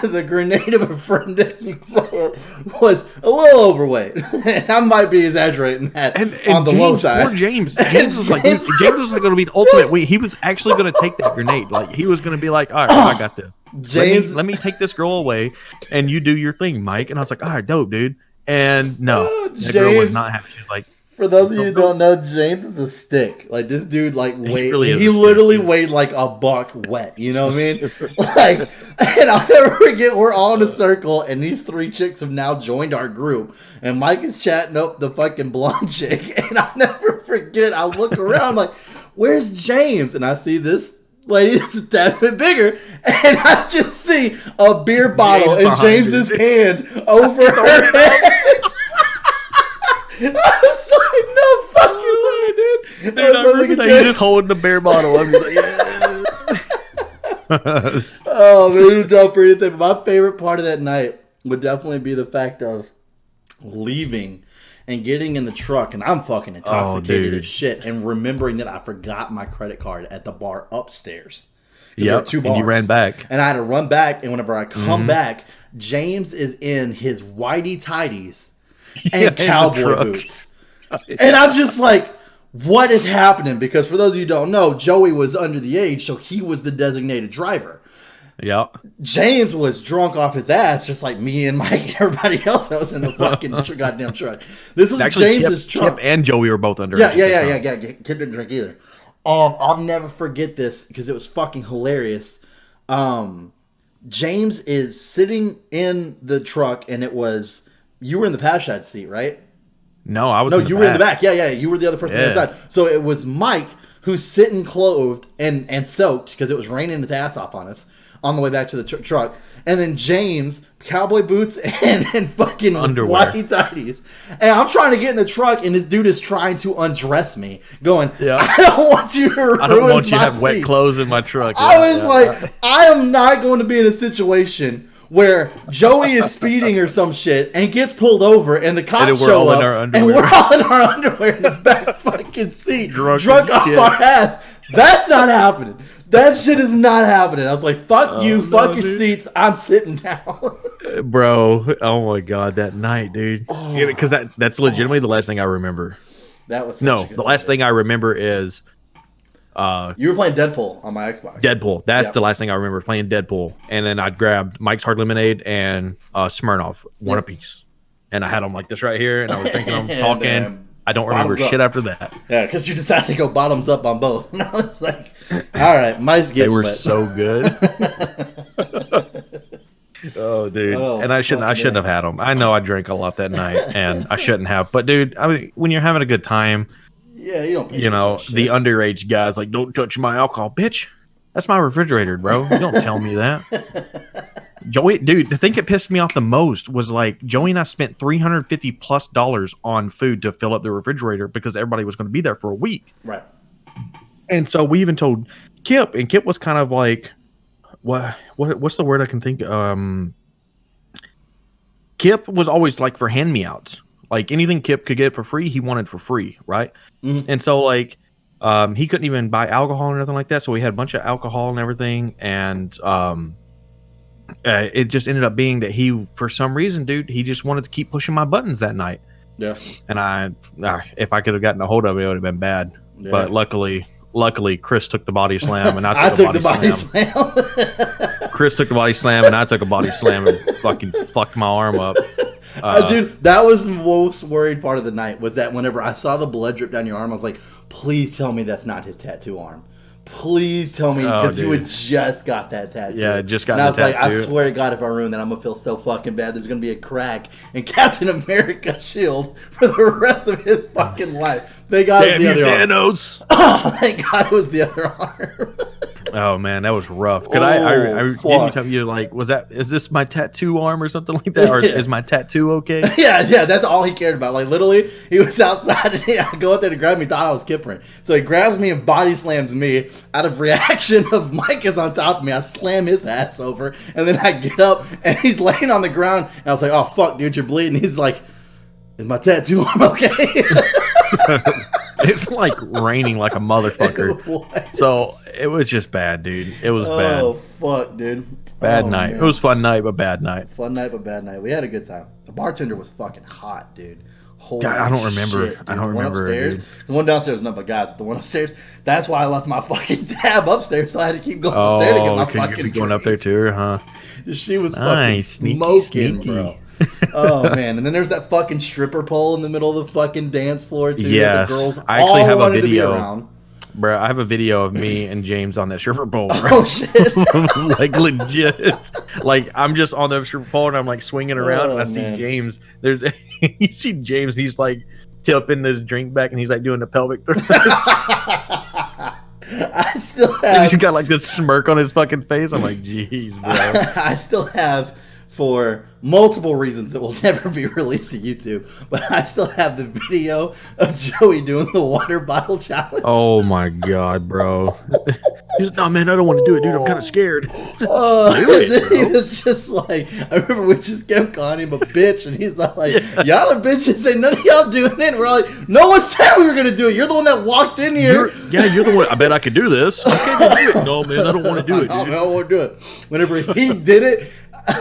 the grenade of a friend, as you say it, was a little overweight. And I might be exaggerating that on the low side. Poor James. James was going to be the ultimate. He was actually going to take that grenade. Like, he was going to be like, all right, I got this. James, let me take this girl away, and you do your thing, Mike. And I was like, all right, dope, dude. And no, that girl was not happy. She was like, for those of you who don't know, James is a stick. Like, this dude, like, he literally weighed like a buck wet. You know what I mean? Like, and I'll never forget, we're all in a circle, and these three chicks have now joined our group. And Mike is chatting up the fucking blonde chick. And I'll never forget, I look around like, where's James? And I see this lady that's a tad bit bigger, and I just see a beer bottle in James's hand over her head. I was like, no fucking way, dude. I remember that. He's just holding the beer bottle. I'm just like, yeah. Oh, man, it was dumb for anything. But my favorite part of that night would definitely be the fact of leaving and getting in the truck, and I'm fucking intoxicated as shit, and remembering that I forgot my credit card at the bar upstairs. Yep, and you ran back. And I had to run back, and whenever I come back, James is in his whitey tighties and cowboy boots. And I'm just like, what is happening? Because for those of you who don't know, Joey was under the age, so he was the designated driver. Yeah. James was drunk off his ass, just like me and Mike and everybody else that was in the fucking goddamn truck. This was actually, James's truck. Kip and Joey were both under. Yeah. Kip didn't drink either. I'll never forget this because it was fucking hilarious. James is sitting in the truck, and you were in the passenger seat, right? No, I was. No, you were in the back. Yeah, you were the other person on the side. So it was Mike who's sitting clothed and soaked because it was raining his ass off on us on the way back to the truck. And then James, cowboy boots and fucking underwear, whitey tighties. And I'm trying to get in the truck, and this dude is trying to undress me, going, I don't want you to ruin my I don't want you to have seats. wet clothes in my truck. I was like, I am not going to be in a situation where Joey is speeding or some shit and gets pulled over, and the cops show up, and we're all in our underwear in the back fucking seat, drunk off our ass. That's not happening. That shit is not happening. I was like, fuck you, fuck your seats. I'm sitting down. Bro, oh my God, that night, dude. Because that's legitimately the last thing I remember. That was the last thing I remember is you were playing Deadpool on my Xbox. Deadpool. That's the last thing I remember, playing Deadpool. And then I grabbed Mike's Hard Lemonade and Smirnoff, one apiece. And I had them like this right here, and I was drinking them, talking. I don't remember shit after that. Yeah, because you decided to go bottoms up on both. And I was like, all right, Mike's getting They were lit. so good. Oh, dude. And I shouldn't have had them. I know I drank a lot that night, and I shouldn't have. But, dude, I mean, when you're having a good time, yeah, you don't. The underage guys like, don't touch my alcohol, bitch. That's my refrigerator, bro. You don't tell me that. Joey, dude, the thing that pissed me off the most was like Joey and I spent $350+ on food to fill up the refrigerator because everybody was going to be there for a week. Right. And so we even told Kip, and Kip was kind of like, what's the word I can think? Kip was always like for hand-me-outs. Like anything Kip could get for free, he wanted for free, right? Mm-hmm. And so like he couldn't even buy alcohol or nothing like that. So we had a bunch of alcohol and everything, and it just ended up being that he, for some reason, dude, he just wanted to keep pushing my buttons that night. Yeah. And if I could have gotten a hold of it, it would have been bad. Yeah. But luckily, Chris took the body slam, and I took the body slam. Chris took the body slam, and I took a body slam and fucking fucked my arm up. Dude, that was the most worried part of the night, was that whenever I saw the blood drip down your arm, I was like, please tell me that's not his tattoo arm. Please tell me, because you had just got that tattoo. Yeah, just got that tattoo. And I was like, I swear to God, if I ruin that, I'm going to feel so fucking bad. There's going to be a crack in Captain America's shield for the rest of his fucking life. Thank God it was the other Thanos. arm. Oh, thank God it was the other arm. Oh man, that was rough. Could anytime you're like, is this my tattoo arm or something like that, or is my tattoo okay? Yeah, that's all he cared about. Like literally, he was outside and I go out there to grab me, thought I was kippering. So he grabs me and body slams me. Out of reaction of Mike is on top of me, I slam his ass over, and then I get up and he's laying on the ground, and I was like, oh fuck, dude, you're bleeding. He's like, is my tattoo arm okay? It's like raining like a motherfucker. So it was just bad, dude. It was bad. Oh fuck, dude. Bad night. Man. It was fun night, but bad night. Fun night, but bad night. We had a good time. The bartender was fucking hot, dude. Holy God, I don't remember. shit, dude. I don't the one remember. Upstairs, the one downstairs was nothing but guys, but the one upstairs. That's why I left my fucking tab upstairs, so I had to keep going up there to get my fucking. You going up there too, huh? She was fucking smoking, bro. Oh man! And then there's that fucking stripper pole in the middle of the fucking dance floor too. Yes, the girls I actually all have a wanted to be video. around. Bro, I have a video of me and James on that stripper pole. Bro. Oh shit! Like legit. Like I'm just on the stripper pole and I'm like swinging around and I see James. There's you see James. He's like tipping this drink back and he's like doing the pelvic thrust. I still have. You got like this smirk on his fucking face. I'm like, jeez, bro. I still have, for multiple reasons that will never be released to YouTube, but I still have the video of Joey doing the water bottle challenge. Oh my god, bro. He's no man, I don't want to do it, dude. I'm kind of scared. He was just like, I remember we just kept calling him a bitch, and he's like, y'all are bitches, and none of y'all doing it. And we're like, no one said we were gonna do it. You're the one that walked in here. You're the one. I bet I could do this. I can't do it. No man, I don't want to do it, dude. I don't want to do it. Whenever he did it,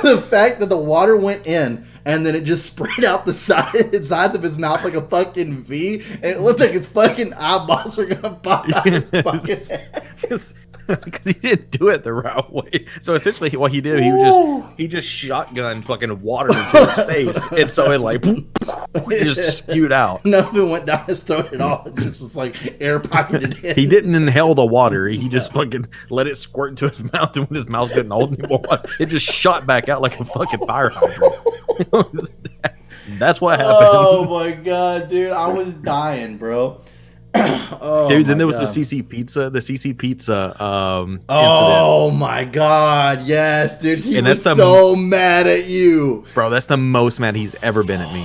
the fact that the water went in and then it just sprayed out the sides of his mouth like a fucking V, and it looked like his fucking eyeballs were gonna pop out his fucking head. Because he didn't do it the right way. So essentially, what he did, he just shotgunned fucking water into his face, and so it like it just spewed out. None of it went down his throat at all. It just was like air pocketed in. He didn't inhale the water. He just fucking let it squirt into his mouth, and when his mouth didn't hold anymore, it just shot back out like a fucking fire hydrant. That's what happened. Oh my god, dude! I was dying, bro. Oh, dude, then there was the CC Pizza, oh my god, yes, dude, he was so mad at you, bro. That's the most mad he's ever been at me.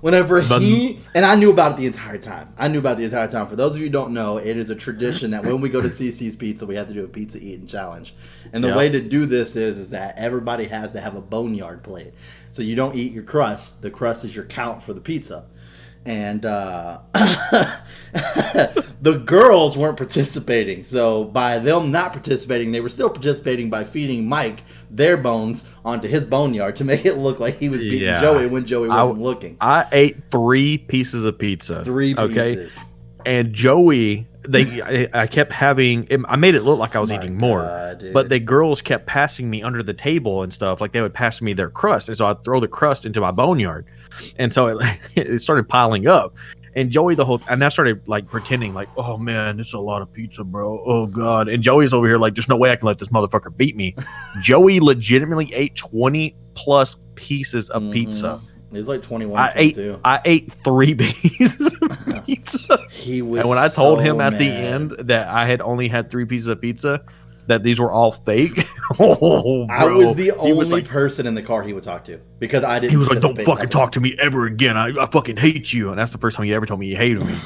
Whenever and I knew about it the entire time. For those of you who don't know, it is a tradition that when we go to CC's Pizza, we have to do a pizza eating challenge. And the way to do this is that everybody has to have a boneyard plate. So you don't eat your crust. The crust is your count for the pizza. And the girls weren't participating. So by them not participating, they were still participating by feeding Mike their bones onto his boneyard to make it look like he was beating Joey when Joey wasn't looking. I ate 3 pieces of pizza. 3 pieces. And Joey, I kept having, I made it look like I was eating more, dude. but the girls kept passing me under the table and stuff. Like they would pass me their crust. And so I'd throw the crust into my boneyard. And so it started piling up. And Joey and I started like pretending like, oh man, this is a lot of pizza, bro. Oh God. And Joey's over here like, there's no way I can let this motherfucker beat me. Joey legitimately ate 20 plus pieces of pizza. It was like 21, 22. I ate 3 pieces of pizza. He was and when I told him at mad. the end that I had only had 3 pieces of pizza, that these were all fake. Oh, bro. I was the only person in the car he would talk to because I didn't. He was like, "Don't fucking talk to me ever again. I fucking hate you." And that's the first time he ever told me he hated me.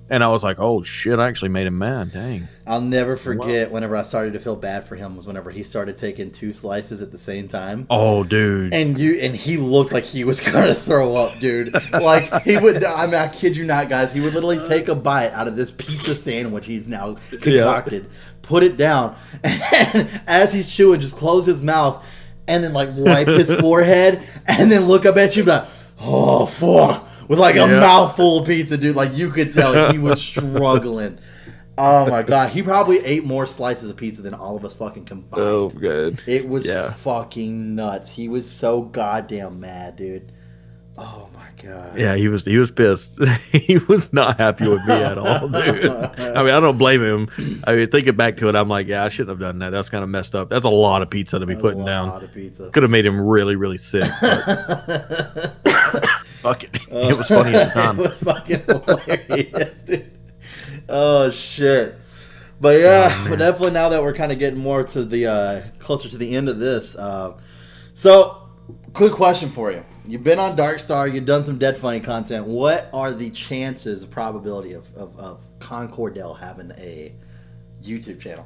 And I was like, "Oh shit!" I actually made him mad. Dang. I'll never forget whenever I started to feel bad for him was whenever he started taking 2 slices at the same time. Oh, dude. And he looked like he was gonna throw up, dude. Like he would. I mean, I kid you not, guys. He would literally take a bite out of this pizza sandwich he's now concocted, put it down, and as he's chewing, just close his mouth, and then like wipe his forehead, and then look up at you like, "Oh fuck." With like a mouthful of pizza, dude. Like you could tell he was struggling. Oh my god. He probably ate more slices of pizza than all of us fucking combined. Oh, good. It was fucking nuts. He was so goddamn mad, dude. Oh my god. Yeah, he was pissed. He was not happy with me at all, dude. I mean, I don't blame him. I mean, thinking back to it, I'm like, yeah, I shouldn't have done that. That's kind of messed up. That's a lot of pizza to be putting down. A lot of pizza. Could have made him really, really sick. Fuck it. It was funny at the time. It was fucking hilarious, dude. Oh shit. But yeah, but definitely now that we're kind of getting more to the closer to the end of this. So, quick question for you. You've been on Darkstar, you've done some Dead Funny content. What are the chances, the probability of Concordell having a YouTube channel?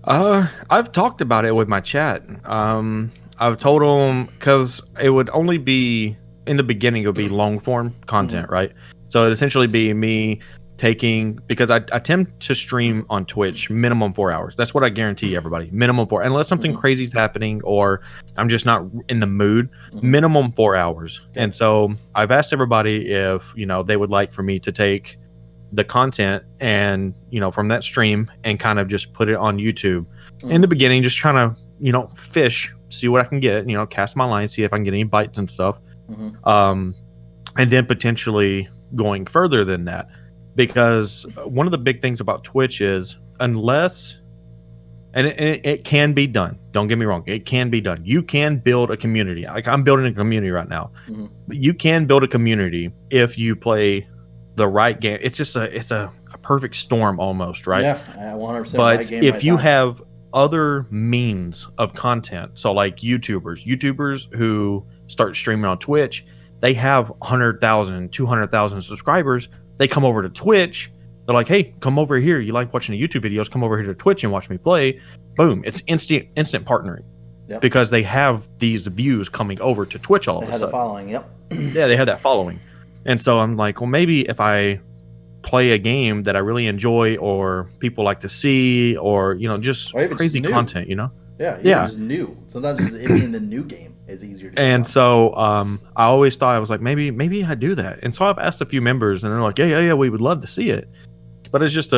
I've talked about it with my chat. I've told them because it would only be in the beginning. It would be long form content, right? So it'd essentially be me taking, because I tend to stream on Twitch minimum 4 hours. That's what I guarantee everybody. Minimum 4, unless something crazy is happening or I'm just not in the mood. Minimum 4 hours. Okay. And so I've asked everybody if, you know, they would like for me to take the content and, you know, from that stream and kind of just put it on YouTube. In the beginning, just trying to, you know, fish, see what I can get, you know, cast my line, see if I can get any bites and stuff. And then potentially going further than that. Because one of the big things about Twitch is, unless, and it can be done. Don't get me wrong. It can be done. You can build a community. Like I'm building a community right now. But you can build a community if you play the right game. It's just a perfect storm almost, right? Yeah, 100%. But right game, if right you time. have other means of content, so like YouTubers who start streaming on Twitch, they have 100,000, 200,000 subscribers. They come over to Twitch. They're like, hey, come over here. You like watching the YouTube videos? Come over here to Twitch and watch me play. Boom. It's instant partnering. Yep. Because they have these views coming over to Twitch all of a sudden. They have the following, yep. Yeah, they have that following. And so I'm like, well, maybe if I play a game that I really enjoy or people like to see or, you know, just crazy content, you know? Yeah, just new. Sometimes it being the new game is easier to do. And so I always thought, I was like, maybe I do that. And so I've asked a few members and they're like, yeah, we would love to see it. But it's just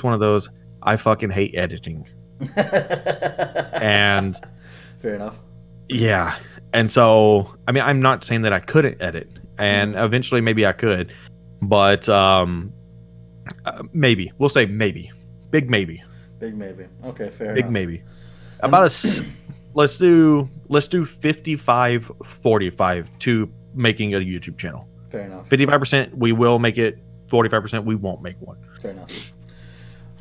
one of those, I fucking hate editing. And fair enough. Yeah. And so, I mean, I'm not saying that I couldn't edit, and eventually maybe I could, but maybe. We'll say maybe. Big maybe. Big maybe. Okay, fair enough. Big maybe. Let's do 55-45 to making a YouTube channel. Fair enough. 55% we will make it, 45% we won't make one. Fair enough.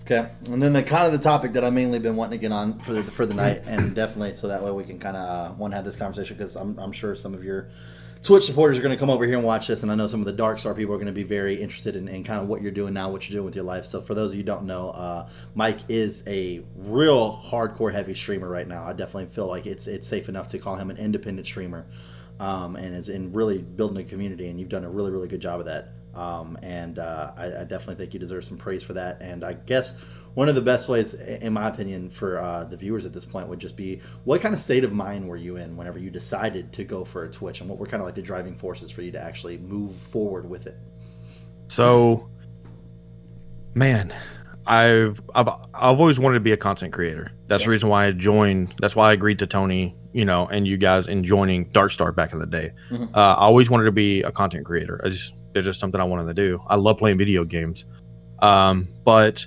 Okay, and then the topic that I've mainly been wanting to get on for the night, and definitely so that way we can kind of want to have this conversation, because I'm sure some of your Twitch supporters are going to come over here and watch this, and I know some of the Dark Star people are going to be very interested in kind of what you're doing now, what you're doing with your life. So for those of you who don't know, Mike is a real hardcore heavy streamer right now. I definitely feel like it's safe enough to call him an independent streamer, and is in really building a community, and you've done a really, really good job of that. I definitely think you deserve some praise for that. And I guess one of the best ways, in my opinion, for the viewers at this point would just be, what kind of state of mind were you in whenever you decided to go for a Twitch, and what were kind of like the driving forces for you to actually move forward with it? So, man, I've always wanted to be a content creator. That's the reason why I joined. That's why I agreed to Tony, you know, and you guys in joining Dark Star back in the day. I always wanted to be a content creator. It's just something I wanted to do. I love playing video games. But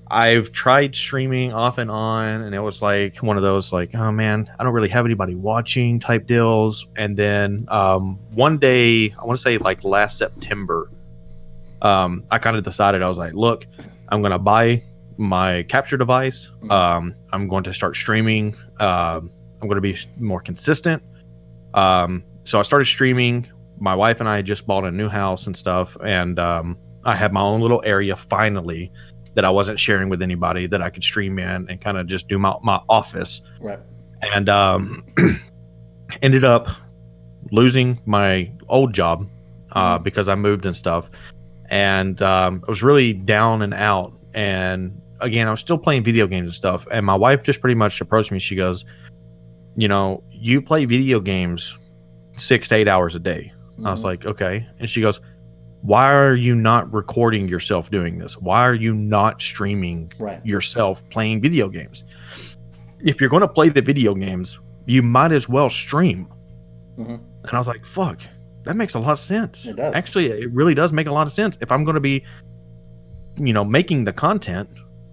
I've tried streaming off and on, and it was like one of those like, oh man, I don't really have anybody watching type deals. And then one day, I want to say like last September, I kind of decided, I was like, look, I'm going to buy my capture device. I'm going to start streaming. I'm going to be more consistent. So I started streaming. My wife and I just bought a new house and stuff, and I had my own little area finally that I wasn't sharing with anybody, that I could stream in and kind of just do my office. Right. And ended up losing my old job because I moved and stuff. And I was really down and out. And again, I was still playing video games and stuff. And my wife just pretty much approached me. She goes, you know, you play video games 6 to 8 hours a day. I was like, okay. And she goes, why are you not recording yourself doing this? Why are you not streaming yourself playing video games? If you're going to play the video games, you might as well stream. And I was like, fuck, that makes a lot of sense. It does. Actually, it really does make a lot of sense. If I'm going to be, you know, making the content,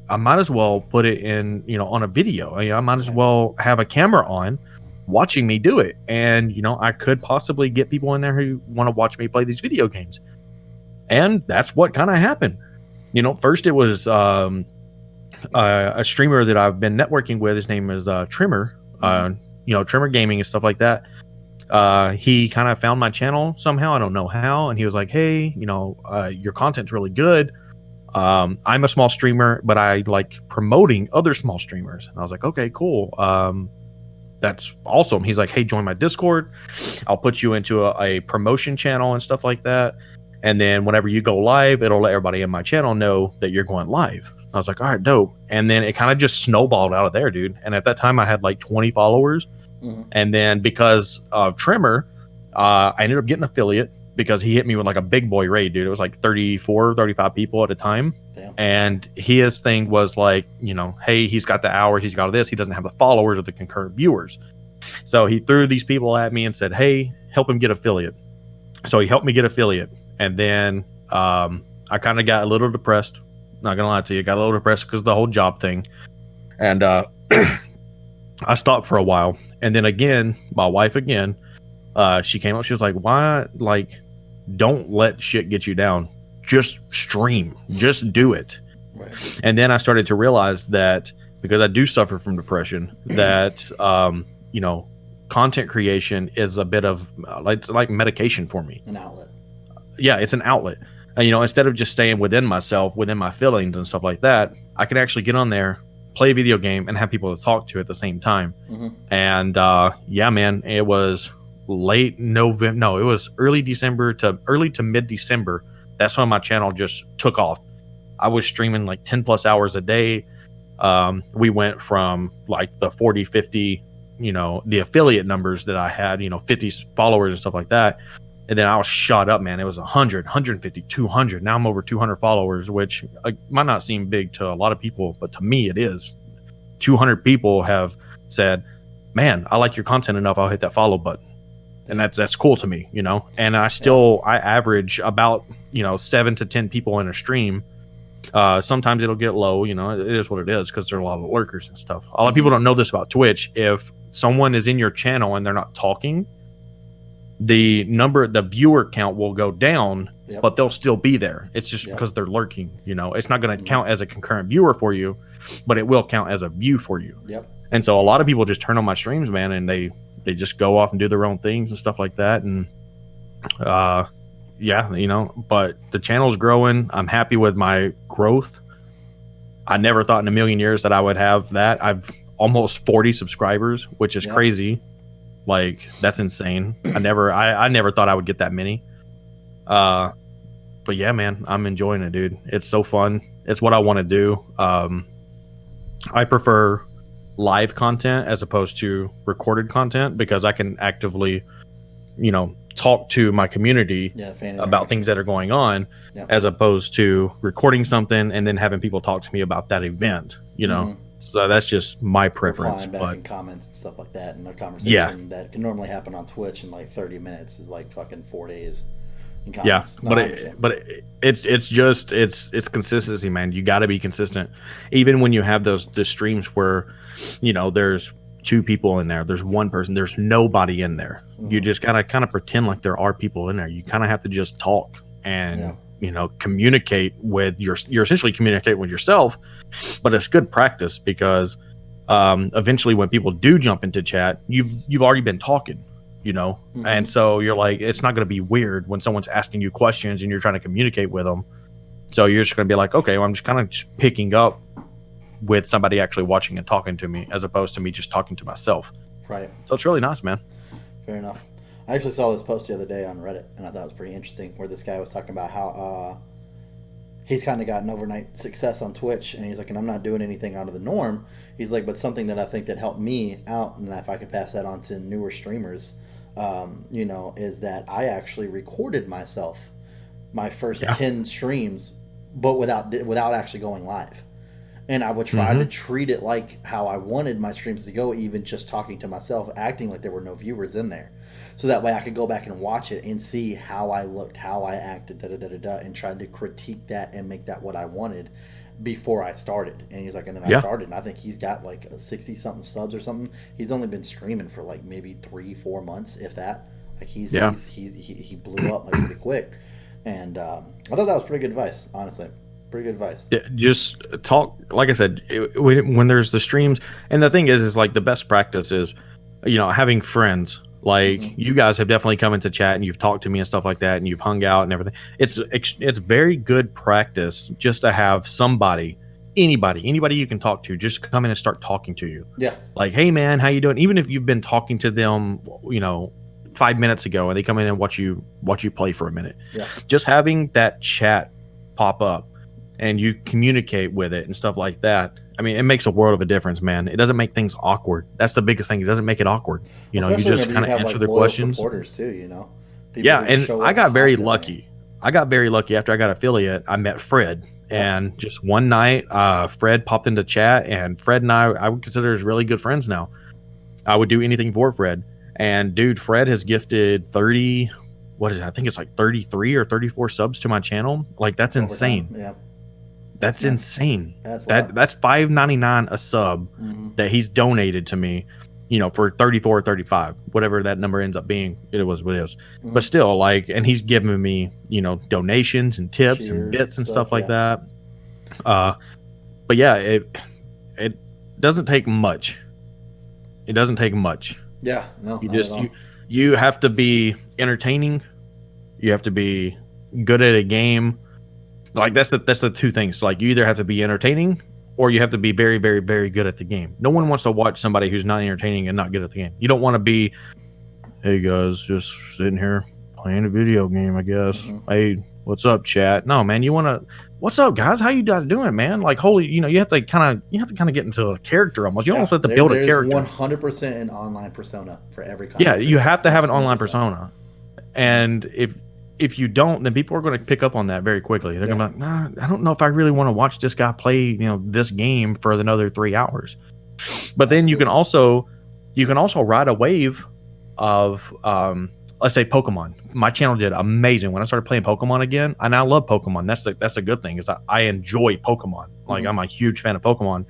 I might as well put it in, you know, on a video. I might as well have a camera on watching me do it. And, you know, I could possibly get people in there who want to watch me play these video games. And that's what kind of happened. You know, first it was a streamer that I've been networking with. His name is Trimmer, you know, Trimmer Gaming and stuff like that. He kind of found my channel somehow. I don't know how. And he was like, hey, you know, your content's really good. I'm a small streamer, but I like promoting other small streamers. And I was like, okay, cool. That's awesome. He's like, hey, join my Discord. I'll put you into a promotion channel and stuff like that. And then whenever you go live, it'll let everybody in my channel know that you're going live. I was like, all right, dope. And then it kind of just snowballed out of there, dude. And at that time I had like 20 followers. And then because of Trimmer, I ended up getting an affiliate because he hit me with like a big boy raid, dude. It was like 34, 35 people at a time. Damn. And his thing was like, you know, hey, he's got the hours, he's got this. He doesn't have the followers or the concurrent viewers. So he threw these people at me and said, hey, help him get affiliate. So he helped me get affiliate. And then I kind of got a little depressed. Not going to lie to you. Got a little depressed because of the whole job thing. And I stopped for a while, and then again, my wife again, she came up. She was like, "Why? Like, don't let shit get you down. Just stream. Just do it." Right. And then I started to realize that because I do suffer from depression, that you know, content creation is a bit of like medication for me. An outlet. Yeah, it's an outlet. You know, instead of just staying within myself, within my feelings and stuff like that, I can actually get on there, play a video game, and have people to talk to at the same time. And yeah, man, it was late November. No, it was early to mid December. That's when my channel just took off. I was streaming like 10 plus hours a day. We went from like the 40, 50, you know, the affiliate numbers that I had, you know, 50 followers and stuff like that. And then I was shot up, man. It was 100, 150, 200. Now I'm over 200 followers, which might not seem big to a lot of people, but to me it is. 200 people have said, man, I like your content enough, I'll hit that follow button. And that's cool to me, you know. And I average about, you know, 7 to 10 people in a stream. Sometimes it'll get low, you know, it is what it is because there are a lot of lurkers and stuff. A lot of people don't know this about Twitch. If someone is in your channel and they're not talking, the viewer count will go down, but they'll still be there. It's just because they're lurking, you know. It's not going to count as a concurrent viewer for you, but it will count as a view for you. And so a lot of people just turn on my streams, man, and they just go off and do their own things and stuff like that. And yeah, you know, but the channel's growing. I'm happy with my growth. I never thought in a million years that I would have that. I've almost 40 subscribers, which is crazy. Like, that's insane. I never thought I would get that many. But yeah, man, I'm enjoying it, dude. It's so fun. It's what I want to do. I prefer live content as opposed to recorded content because I can actively, you know, talk to my community about things that are going on as opposed to recording something and then having people talk to me about that event, you know. So that's just my preference. Back in comments and stuff like that, and a conversation that can normally happen on Twitch in like 30 minutes is like fucking 4 days. In comments. It's consistency, man. You got to be consistent, even when you have the streams where, you know, there's 2 people in there, there's 1 person, there's nobody in there. You just gotta kind of pretend like there are people in there. You kind of have to just talk and you know, communicate with you're essentially communicating with yourself. But it's good practice because eventually when people do jump into chat, you've already been talking, you know. And so you're like, it's not going to be weird when someone's asking you questions and you're trying to communicate with them. So you're just going to be like, okay, well, I'm just kind of picking up with somebody actually watching and talking to me as opposed to me just talking to myself. Right. So it's really nice, man. Fair enough. I actually saw this post the other day on Reddit, and I thought it was pretty interesting, where this guy was talking about how he's kind of gotten overnight success on Twitch, and he's like, and I'm not doing anything out of the norm. He's like, but something that I think that helped me out, and if I could pass that on to newer streamers, you know, is that I actually recorded myself my first 10 streams, but without actually going live. And I would try to treat it like how I wanted my streams to go, even just talking to myself, acting like there were no viewers in there. So that way I could go back and watch it and see how I looked, how I acted, and tried to critique that and make that what I wanted before I started. And he's like, and then I started, and I think he's got like 60-something subs or something. He's only been streaming for like maybe 3-4 months, if that. Like he blew up like pretty quick. And I thought that was pretty good advice, honestly. Pretty good advice. Just talk, like I said, when there's the streams. And the thing is like the best practice is, you know, having friends. Like you guys have definitely come into chat and you've talked to me and stuff like that, and you've hung out and everything. It's very good practice just to have somebody, anybody you can talk to, just come in and start talking to you. Yeah. Like, hey man, how you doing? Even if you've been talking to them, you know, 5 minutes ago, and they come in and watch you play for a minute. Yeah. Just having that chat pop up and you communicate with it and stuff like that. I mean, it makes a world of a difference, man. It doesn't make things awkward. That's the biggest thing. It doesn't make it awkward. You know, you just kind of answer their questions. Supporters too, you know. Yeah, and I got very lucky. After I got affiliate. I met Fred, and just one night, Fred popped into chat, and Fred and I would consider as really good friends now. I would do anything for Fred, and dude, Fred has gifted 30. What is it? I think it's like 33 or 34 subs to my channel. Like that's insane. Yeah. That's insane. That's $5.99 a sub that he's donated to me, you know, for 34 or 35, whatever that number ends up being. It was what it is. But still, like, and he's giving me, you know, donations and tips and bits and stuff like that. But yeah, it doesn't take much. It doesn't take much. Yeah, no. You have to be entertaining. You have to be good at a game. Like that's the two things. Like you either have to be entertaining or you have to be very, very, very good at the game. No one wants to watch somebody who's not entertaining and not good at the game. You don't want to be, hey guys, just sitting here playing a video game, I guess. Hey, what's up, chat? No, man, you want to, what's up, guys? How you guys doing, man? Like, holy, you know, you have to kind of get into a character almost. You almost have to build a character. 100% an online persona for every content. Yeah, you have to have an online persona. And if you don't, then people are going to pick up on that very quickly. They're going to be like, nah, I don't know if I really want to watch this guy play, you know, this game for another 3 hours. But then you can also ride a wave of, let's say Pokemon. My channel did amazing when I started playing Pokemon again, and I love Pokemon. That's a good thing is I enjoy Pokemon. Like I'm a huge fan of Pokemon.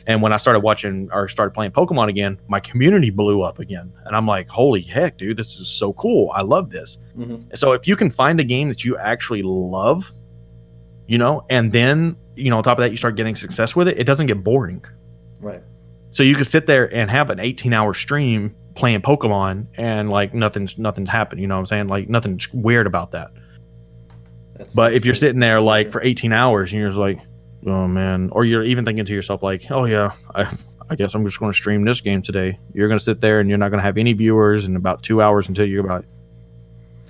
And when I started watching or started playing Pokemon again, my community blew up again. And I'm like, holy heck, dude, this is so cool. I love this. So if you can find a game that you actually love, you know, and then, you know, on top of that, you start getting success with it, it doesn't get boring. Right. So you can sit there and have an 18-hour stream playing Pokemon and like nothing's happened. You know what I'm saying? Like nothing's weird about that. But if you're sitting there like for 18 hours and you're just like, oh man, or you're even thinking to yourself like, oh yeah, I guess I'm just going to stream this game today. You're going to sit there and you're not going to have any viewers in about 2 hours until you're about,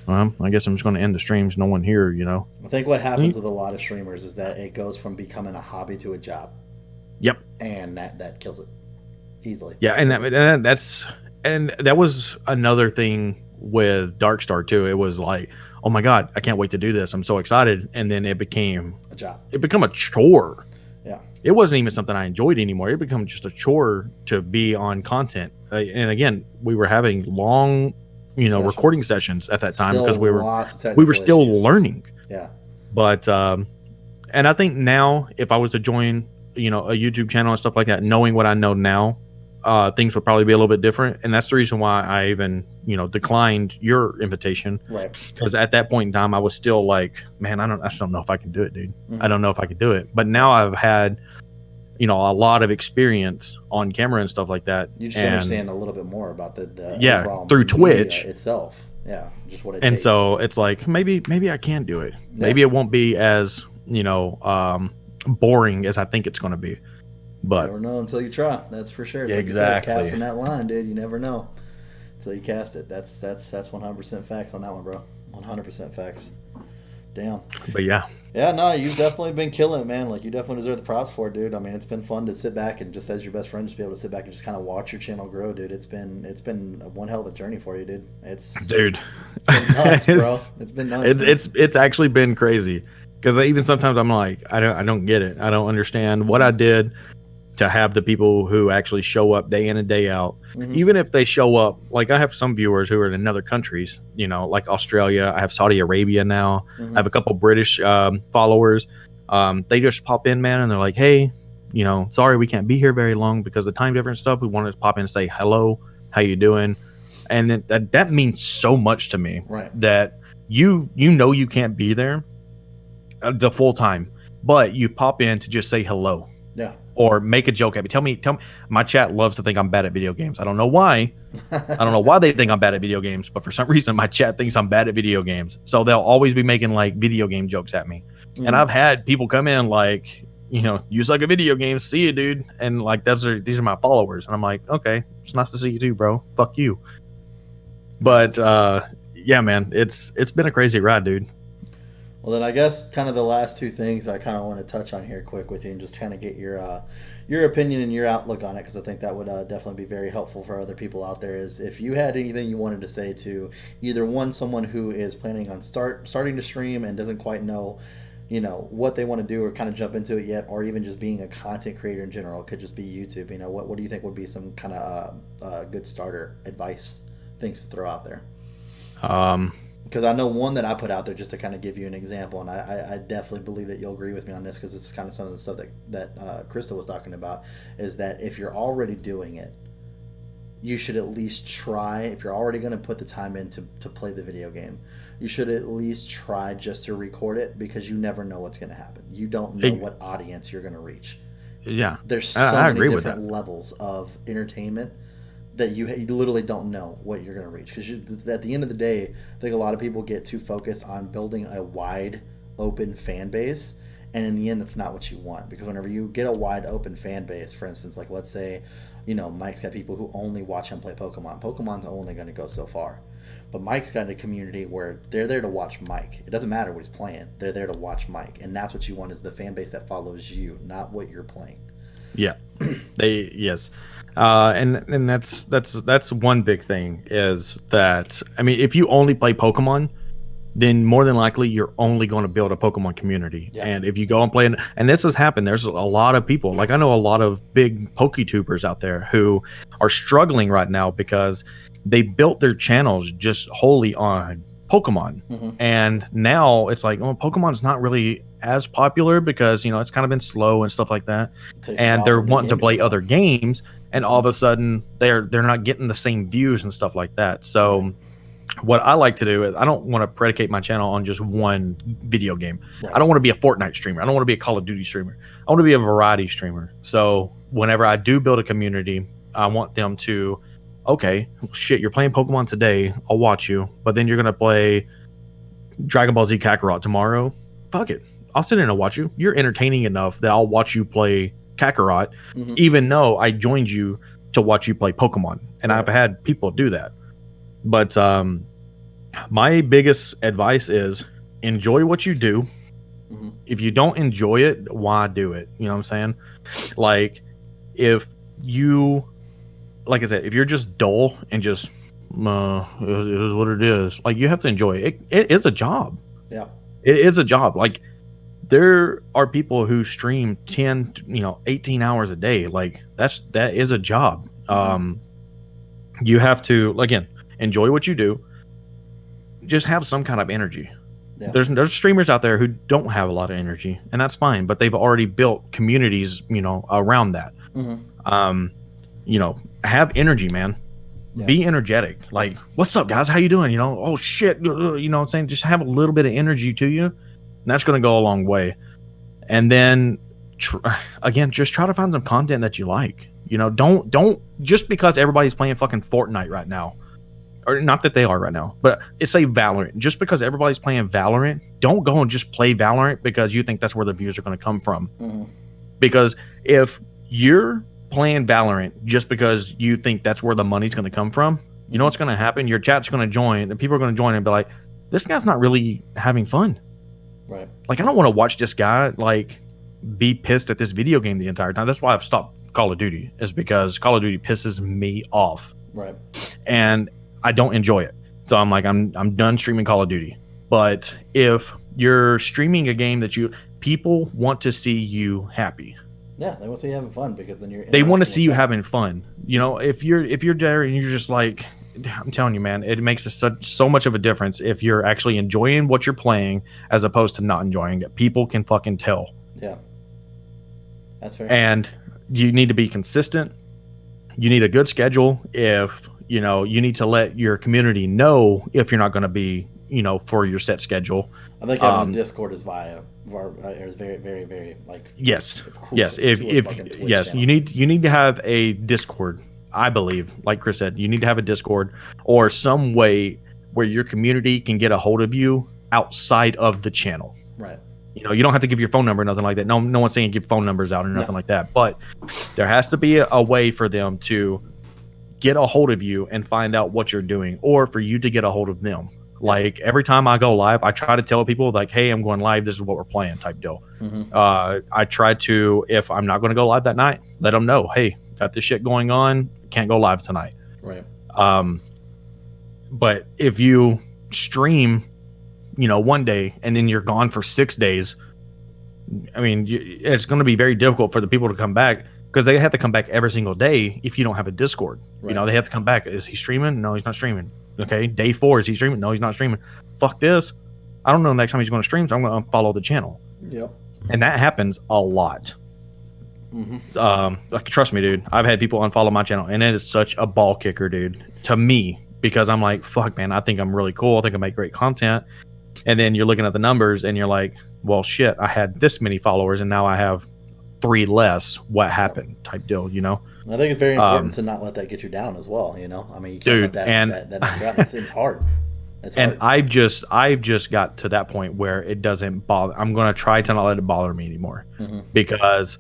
well, I guess I'm just going to end the streams. No one here, you know. I think what happens with a lot of streamers is that it goes from becoming a hobby to a job. Yep. And that kills it easily. Yeah, and that was another thing with Darkstar too. It was like, oh my god, I can't wait to do this. I'm so excited. And then it became a job. It became a chore. Yeah. It wasn't even something I enjoyed anymore. It became just a chore to be on content. And again, we were having long, you know, recording sessions at that time because we were still learning. Yeah. But and I think now if I was to join, you know, a YouTube channel and stuff like that, knowing what I know now, things would probably be a little bit different. And that's the reason why I even, you know, declined your invitation. Right. Because at that point in time, I was still like, man, I just don't know if I can do it, dude. I don't know if I can do it. But now I've had, you know, a lot of experience on camera and stuff like that. You just understand a little bit more about the through Twitch itself. Yeah. Just what it and takes. So it's like, maybe I can do it. Yeah. Maybe it won't be as, you know, boring as I think it's going to be. But you never know until you try. That's for sure. It's exactly. Like you said, casting that line, dude. You never know until you cast it. That's 100% facts on that one, bro. 100% facts. Damn. But yeah. Yeah, no, you've definitely been killing it, man. Like you definitely deserve the props for it, dude. I mean, it's been fun to sit back and just as your best friend, just be able to sit back and just kind of watch your channel grow, dude. It's been one hell of a journey for you, dude. It's been nuts, bro. It's been nuts. It's actually been crazy because even sometimes I'm like, I don't get it. I don't understand what I did to have the people who actually show up day in and day out, even if they show up, like I have some viewers who are in other countries, you know, like Australia. I have Saudi Arabia now. I have a couple British followers. They just pop in, man, and they're like, hey, you know, sorry we can't be here very long because of the time difference stuff. We wanted to pop in and say hello, how you doing? And then that means so much to me. Right. That you know you can't be there the full time, but you pop in to just say hello. Yeah. Or make a joke at me. Tell me. My chat loves to think I'm bad at video games. I don't know why. I don't know why they think I'm bad at video games, but for some reason my chat thinks I'm bad at video games. So they'll always be making like video game jokes at me. And I've had people come in like, you know, you suck at video games. See you, dude. And like these are my followers. And I'm like, okay, it's nice to see you too, bro. Fuck you. But yeah, man, it's been a crazy ride, dude. Well, then I guess kind of the last two things I kind of want to touch on here quick with you and just kind of get your opinion and your outlook on it, because I think that would definitely be very helpful for other people out there. Is if you had anything you wanted to say to either someone who is planning on starting to stream and doesn't quite know, what they want to do or kind of jump into it yet, or even just being a content creator in general. It could just be YouTube. What do you think would be some kind of good starter advice, things to throw out there? Because I know one that I put out there just to kind of give you an example, and I definitely believe that you'll agree with me on this, because it's kind of some of the stuff that Krista was talking about, is that if you're already doing it, you should at least try. If you're already going to put the time in to play the video game, you should at least try just to record it, because you never know what's going to happen. You don't know what audience you're going to reach. Yeah, there's so many different levels of entertainment that you literally don't know what you're going to reach, because at the end of the day, I think a lot of people get too focused on building a wide open fan base, and in the end that's not what you want. Because whenever you get a wide open fan base, for instance, like let's say Mike's got people who only watch him play Pokemon's only going to go so far, but Mike's got a community where they're there to watch Mike. It doesn't matter what he's playing, they're there to watch Mike, and that's what you want, is the fan base that follows you, not what you're playing. Yeah, yes. And that's one big thing, is that, I mean, if you only play Pokemon, then more than likely you're only going to build a Pokemon community. Yeah. And if you go and play, and this has happened, there's a lot of people, like I know a lot of big PokeTubers out there who are struggling right now because they built their channels just wholly on Pokemon. Mm-hmm. And now it's like, Pokemon's not really as popular because, it's kind of been slow and stuff like that. And they're wanting to play other games, and all of a sudden they're not getting the same views and stuff like that. So what I like to do is, I don't want to predicate my channel on just one video game. Right. I don't want to be a Fortnite streamer. I don't want to be a Call of Duty streamer. I want to be a variety streamer. So whenever I do build a community, I want them to, okay, shit, you're playing Pokemon today, I'll watch you, but then you're going to play Dragon Ball Z Kakarot tomorrow. Fuck it, I'll sit in and watch you. You're entertaining enough that I'll watch you play Kakarot, even though I joined you to watch you play Pokemon. And I've had people do that. But my biggest advice is, enjoy what you do. If you don't enjoy it, why do it? You know what I'm saying? Like, if I said, if you're just dull and just it is what it is, like, you have to enjoy it. It is a job. Yeah, it is a job. Like, there are people who stream 10, 18 hours a day. Like, that is a job. You have to, again, enjoy what you do. Just have some kind of energy. Yeah. There's streamers out there who don't have a lot of energy, and that's fine, but they've already built communities, around that. Have energy, man. Yeah. Be energetic. Like, what's up, guys? How you doing? Oh shit, what I'm saying? Just have a little bit of energy to you, and that's going to go a long way. And then just try to find some content that you like. Don't just because everybody's playing fucking Fortnite right now, or not that they are right now, but it's say Valorant. Just because everybody's playing Valorant, don't go and just play Valorant because you think that's where the views are going to come from. Because if you're playing Valorant just because you think that's where the money's going to come from, you know what's going to happen? Your chat's going to join, and people are going to join and be like, this guy's not really having fun. Right. Like, I don't want to watch this guy like be pissed at this video game the entire time. That's why I've stopped Call of Duty, is because Call of Duty pisses me off. Right. And I don't enjoy it. So I'm like, I'm done streaming Call of Duty. But if you're streaming a game that people want to see you happy. Yeah, they want to see you having fun, because then they want to see you having fun. If you're there and you're just like, I'm telling you, man, it makes so much of a difference if you're actually enjoying what you're playing as opposed to not enjoying it. People can fucking tell. Yeah, that's fair. And you need to be consistent. You need a good schedule. If you need to let your community know if you're not going to be, for your set schedule. I think having Discord is is very, very, very yes. If you need to have a Discord. I believe, like Chris said, you need to have a Discord or some way where your community can get a hold of you outside of the channel. Right. You don't have to give your phone number or nothing like that. No one's saying give phone numbers out or nothing like that. But there has to be a way for them to get a hold of you and find out what you're doing, or for you to get a hold of them. Like every time I go live, I try to tell people like, hey, I'm going live. This is what we're playing type deal. I try to, if I'm not going to go live that night, let them know, hey, got this shit going on. Can't go live tonight. Right. But if you stream, one day and then you're gone for 6 days, I mean, it's going to be very difficult for the people to come back, because they have to come back every single day if you don't have a Discord. Right. They have to come back. Is he streaming? No, he's not streaming. Okay, day 4, is he streaming? No, he's not streaming. Fuck this. I don't know next time he's going to stream, so I'm going to unfollow the channel. Yep. And that happens a lot. Like, trust me, dude. I've had people unfollow my channel, and it is such a ball kicker, dude, to me, because I'm like, fuck, man, I think I'm really cool. I think I make great content. And then you're looking at the numbers, and you're like, well, shit, I had this many followers, and now I have 3 less. What happened? Type deal, I think it's very important to not let that get you down as well. I mean, you can't let that it's hard. It's hard. And I've just got to that point where it doesn't bother. I'm going to try to not let it bother me anymore, because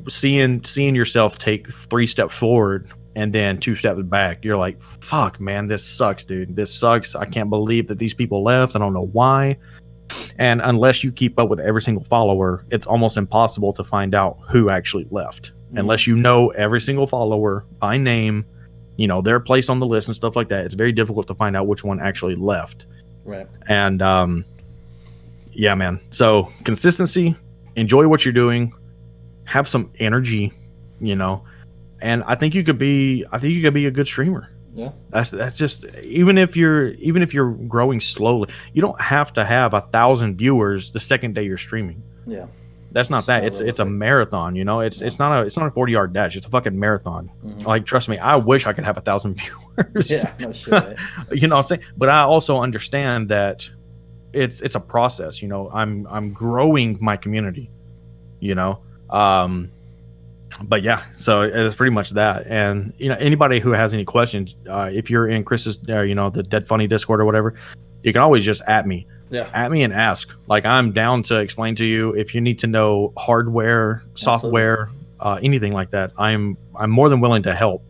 seeing yourself take 3 steps forward and then 2 steps back, you're like, fuck, man, this sucks, dude. This sucks. I can't believe that these people left. I don't know why. And unless you keep up with every single follower, it's almost impossible to find out who actually left. Unless you know every single follower by name, their place on the list and stuff like that. It's very difficult to find out which one actually left. Right. And yeah, man. So consistency, enjoy what you're doing, have some energy, and I think you could be a good streamer. Yeah. That's just, even if you're growing slowly, you don't have to have 1,000 viewers the second day you're streaming. Yeah. That's not that. It's a marathon, It's not a 40-yard dash. It's a fucking marathon. Like, trust me, I wish I could have 1,000 viewers. Yeah, no shit. You know what I'm saying? But I also understand that it's a process. I'm growing my community. But yeah, so it's pretty much that. And anybody who has any questions, if you're in Chris's, the Dead Funny Discord or whatever, you can always just at me. Yeah. At me and ask. Like, I'm down to explain to you if you need to know hardware, software, anything like that. I'm more than willing to help.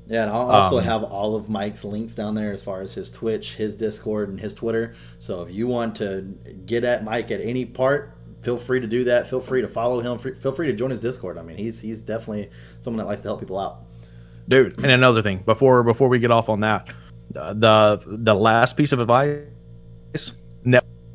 Yeah, and I'll also have all of Mike's links down there as far as his Twitch, his Discord, and his Twitter. So if you want to get at Mike at any part, feel free to do that. Feel free to follow him. Feel free to join his Discord. I mean, he's definitely someone that likes to help people out. Dude, and another thing, before we get off on that, the last piece of advice,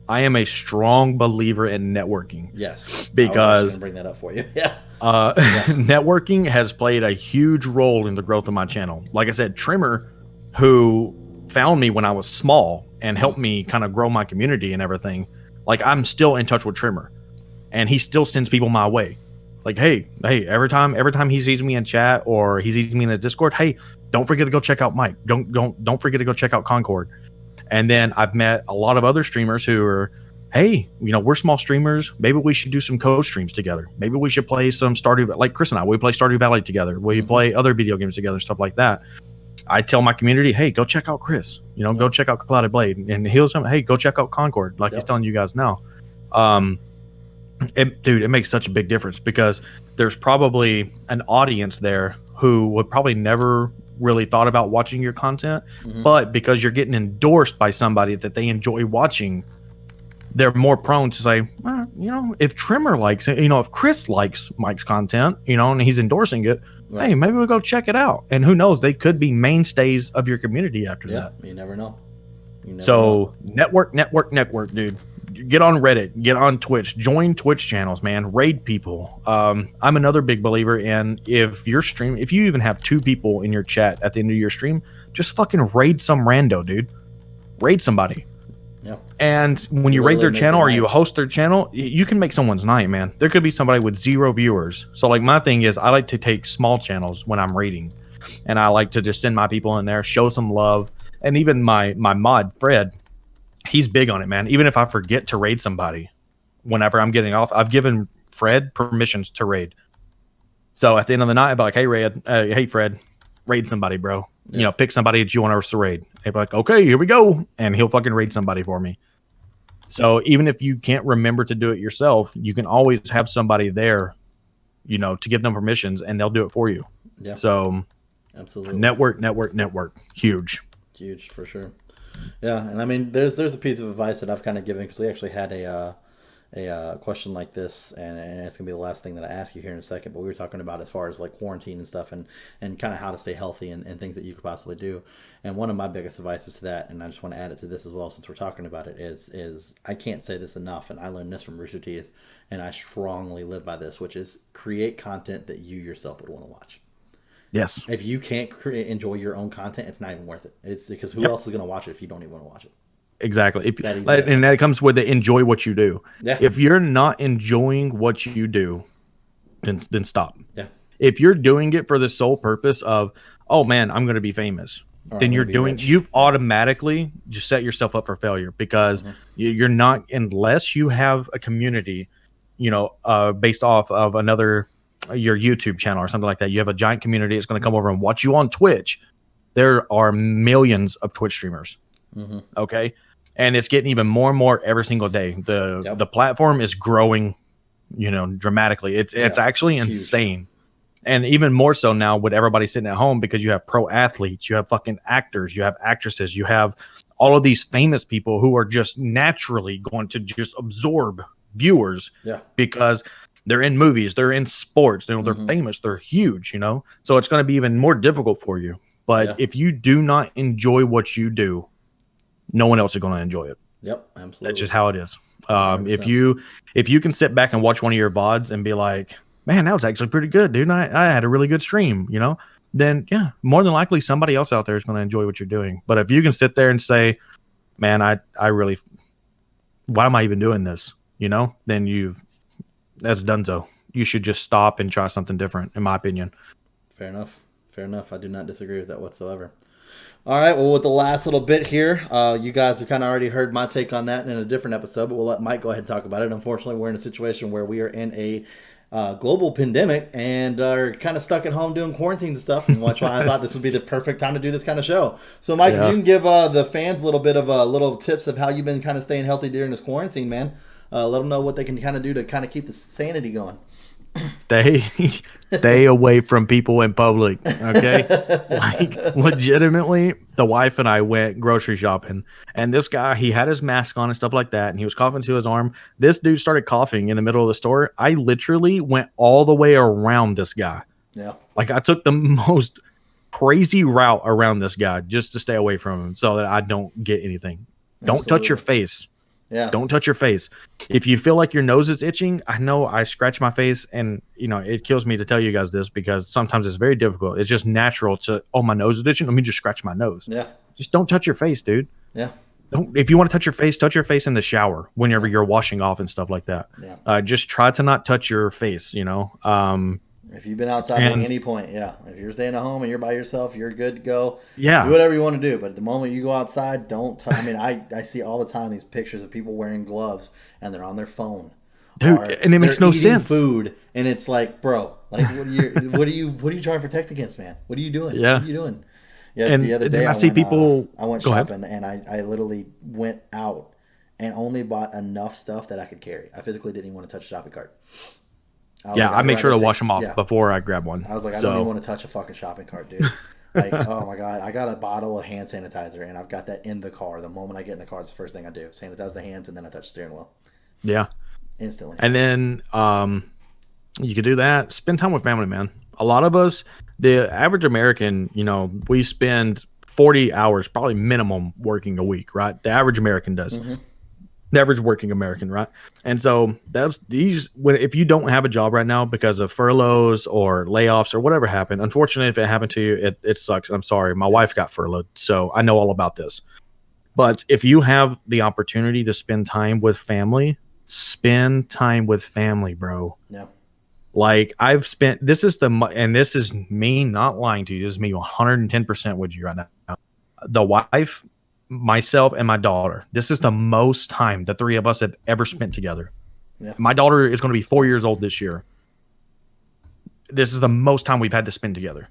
I am a strong believer in networking. Yes. Because I was going to bring that up for you. Yeah. Networking has played a huge role in the growth of my channel. Like I said, Trimmer, who found me when I was small and helped me kind of grow my community and everything, like, I'm still in touch with Trimmer, and he still sends people my way. Like, hey, every time he sees me in chat or he sees me in the Discord, hey, don't forget to go check out Mike. Don't forget to go check out Concord. And then I've met a lot of other streamers who are, hey, we're small streamers. Maybe we should do some co-streams together. Maybe we should play some Stardew, like Chris and I, we play Stardew Valley together. We play other video games together and stuff like that. I tell my community, hey, go check out Chris. Go check out Clouded Blade. And he'll tell me, hey, go check out Concord, like he's telling you guys now. It makes such a big difference, because there's probably an audience there who would probably never really thought about watching your content, but because you're getting endorsed by somebody that they enjoy watching, they're more prone to say, if Trimmer likes it, if Chris likes Mike's content, and he's endorsing it, hey, maybe we'll go check it out. And who knows, they could be mainstays of your community after that. You never know. Network, dude. Get on Reddit, get on Twitch, join Twitch channels, man. Raid people. I'm another big believer in, if you even have 2 people in your chat at the end of your stream, just fucking raid some rando, dude. Raid somebody. Yeah. And when you raid their channel or you host their channel, you can make someone's night, man. There could be somebody with 0 viewers. So, like, my thing is, I like to take small channels when I'm raiding, and I like to just send my people in there, show some love. And even my mod, Fred, he's big on it, man. Even if I forget to raid somebody, whenever I'm getting off, I've given Fred permissions to raid. So at the end of the night, I'd be like, hey, Fred, raid somebody, bro. Yeah. Pick somebody that you want us to raid. They'd be like, okay, here we go. And he'll fucking raid somebody for me. So even if you can't remember to do it yourself, you can always have somebody there, to give them permissions, and they'll do it for you. Yeah. So Absolutely. Network. Huge for sure. Yeah, and I mean, there's a piece of advice that I've kind of given because we actually had a question like this, and it's gonna be the last thing that I ask you here in a second. But we were talking about as far as like quarantine and stuff, and kind of how to stay healthy and things that you could possibly do. And one of my biggest advices to that, and I just want to add it to this as well, since we're talking about it, is I can't say this enough, and I learned this from Rooster Teeth, and I strongly live by this, which is create content that you yourself would want to watch. Yes. If you can't enjoy your own content, it's not even worth it. It's because who else is going to watch it if you don't even want to watch it? Exactly. And that comes with the enjoy what you do. Yeah. If you're not enjoying what you do, then stop. Yeah. If you're doing it for the sole purpose of, oh man, I'm going to be famous, then you've automatically just set yourself up for failure because you're not, unless you have a community, based off of your YouTube channel or something like that. You have a giant community. It's going to come over and watch you on Twitch. There are millions of Twitch streamers. Okay. And it's getting even more and more every single day. The platform is growing, dramatically. It's actually insane. And even more so now with everybody sitting at home because you have pro athletes, you have fucking actors, you have actresses, you have all of these famous people who are just naturally going to just absorb viewers because they're in movies, they're in sports, they're famous, they're huge, So it's going to be even more difficult for you. But if you do not enjoy what you do, no one else is going to enjoy it. Yep, absolutely. That's just how it is. If you can sit back and watch one of your VODs and be like, man, that was actually pretty good, dude. I had a really good stream, then more than likely somebody else out there is going to enjoy what you're doing. But if you can sit there and say, man, I really, why am I even doing this? Then that's donezo. You should just stop and try something different, in my opinion. Fair enough. I do not disagree with that whatsoever. All right, well, with the last little bit here, you guys have kind of already heard my take on that in a different episode, but we'll let Mike go ahead and talk about it. Unfortunately, we're in a situation where we are in a global pandemic and are kind of stuck at home doing quarantine stuff, and that's why I thought this would be the perfect time to do this kind of show. So, Mike, if you can give the fans a little bit of little tips of how you've been kind of staying healthy during this quarantine, man. Let them know what they can kind of do to kind of keep the sanity going. Stay away from people in public, okay? Like, legitimately, the wife and I went grocery shopping, and this guy, he had his mask on and stuff like that, and he was coughing to his arm. This dude started coughing in the middle of the store. I literally went all the way around this guy. Yeah. Like, I took the most crazy route around this guy just to stay away from him so that I don't get anything. Don't touch your face. Yeah. Don't touch your face. If you feel like your nose is itching, I know I scratch my face, and it kills me to tell you guys this because sometimes it's very difficult. It's just natural to, my nose is itching. Let me just scratch my nose. Yeah. Just don't touch your face, dude. Yeah. If you want to touch your face in the shower whenever you're washing off and stuff like that. Yeah. Just try to not touch your face, If you've been outside at any point, if you're staying at home and you're by yourself, you're good to go. Yeah. Do whatever you want to do. But the moment you go outside, don't touch. I mean, I see all the time these pictures of people wearing gloves and they're on their phone. Dude, and it makes no sense. Food, and it's like, bro, like what are you trying to protect against, man? What are you doing? Yeah. What are you doing? Yeah. And the other day I see people. I went shopping and I literally went out and only bought enough stuff that I could carry. I physically didn't even want to touch a shopping cart. I make sure to wash them off before I grab one. I was like, I don't even want to touch a fucking shopping cart, dude. Like, oh my God, I got a bottle of hand sanitizer and I've got that in the car. The moment I get in the car, it's the first thing I do. Sanitize the hands and then I touch the steering wheel. Yeah. Instantly. And then you could do that. Spend time with family, man. A lot of us, the average American, we spend 40 hours, probably minimum, working a week, right? The average American does. Mm-hmm. The average working American, right? And so if you don't have a job right now because of furloughs or layoffs or whatever happened, unfortunately, if it happened to you, it sucks. I'm sorry. My wife got furloughed, so I know all about this. But if you have the opportunity to spend time with family, bro. Yeah. Like this is me not lying to you. This is me 110% with you right now. The wife, myself, and my daughter. This is the most time the three of us have ever spent together. Yeah. My daughter is going to be 4 years old this year. This is the most time we've had to spend together.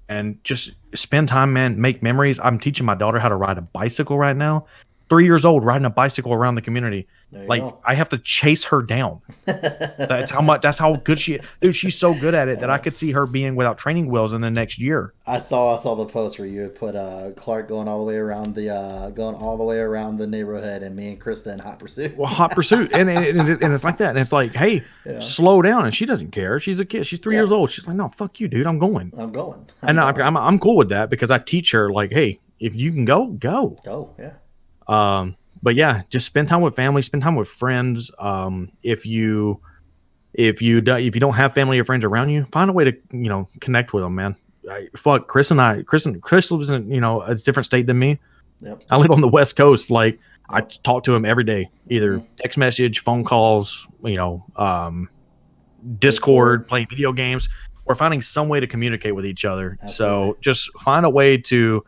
And just spend time, man. Make memories. I'm teaching my daughter how to ride a bicycle right now. 3 years old riding a bicycle around the community. Like go. I have to chase her down. That's how good she is. Dude, she's so good at it that I could see her being without training wheels in the next year. I saw the post where you had put Clark going all the way around the neighborhood, and me and Krista in hot pursuit. Well, hot pursuit, and it's like that, and it's like, hey, slow down, and she doesn't care. She's a kid. She's 3 years old. She's like, no, fuck you, dude. I'm going. I'm cool with that because I teach her like, hey, if you can go. Go, yeah. But yeah, just spend time with family, spend time with friends. If you don't have family or friends around you, find a way to connect with them, man. Chris lives in a different state than me. Yep. I live on the West Coast. Like I talk to him every day, either text message, phone calls, Discord, playing video games, or finding some way to communicate with each other. Absolutely. So just find a way to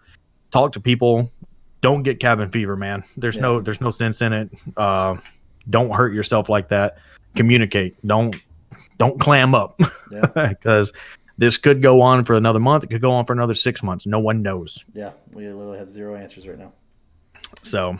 talk to people. Don't get cabin fever, man. There's no sense in it. Don't hurt yourself like that. Communicate. Don't clam up. Because this could go on for another month. It could go on for another 6 months. No one knows. Yeah, we literally have zero answers right now. So,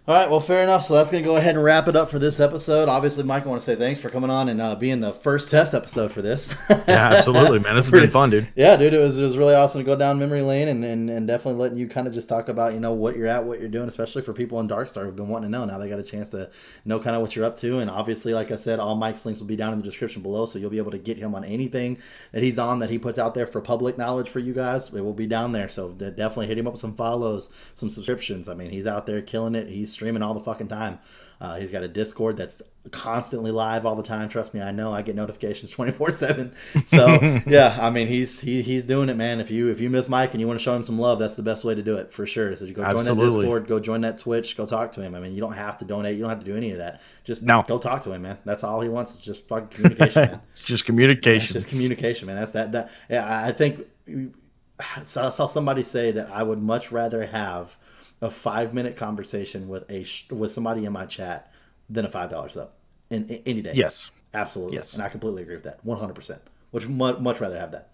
all right, well, fair enough. So that's going to go ahead and wrap it up for this episode. Obviously, Mike, I want to say thanks for coming on and being the first test episode for this. Yeah, absolutely, man. This has been fun, dude. Yeah, dude, it was really awesome to go down memory lane and definitely letting you kind of just talk about, what you're at, what you're doing, especially for people in Darkstar who've been wanting to know. Now they got a chance to know kind of what you're up to. And obviously, like I said, all Mike's links will be down in the description below, so you'll be able to get him on anything that he's on that he puts out there for public knowledge for you guys. It will be down there, so definitely hit him up with some follows, some subscriptions. I mean, he's out there killing it. He's streaming all the fucking time. He's got a Discord that's constantly live all the time. Trust me, I know. I get notifications 24/7. So yeah, I mean, he's doing it, man. If you miss Mike and you want to show him some love, that's the best way to do it for sure. So you go join that Discord, go join that Twitch, go talk to him. I mean, you don't have to donate, you don't have to do any of that. Just go talk to him, man. That's all he wants is just fucking communication, man. It's just communication. Yeah, just communication, man. That's that. Yeah, I think I saw somebody say that I would much rather have a 5-minute conversation with somebody in my chat than a $5 up in any day. Yes, absolutely. Yes, and I completely agree with that. 100%. Would much rather have that.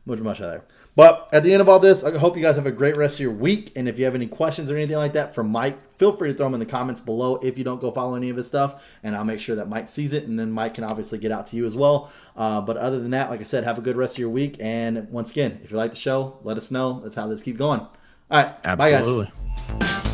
Much rather. But at the end of all this, I hope you guys have a great rest of your week. And if you have any questions or anything like that from Mike, feel free to throw them in the comments below if you don't go follow any of his stuff. And I'll make sure that Mike sees it. And then Mike can obviously get out to you as well. But other than that, like I said, have a good rest of your week. And once again, if you like the show, let us know. That's how this keeps going. All right. Absolutely. Bye, guys.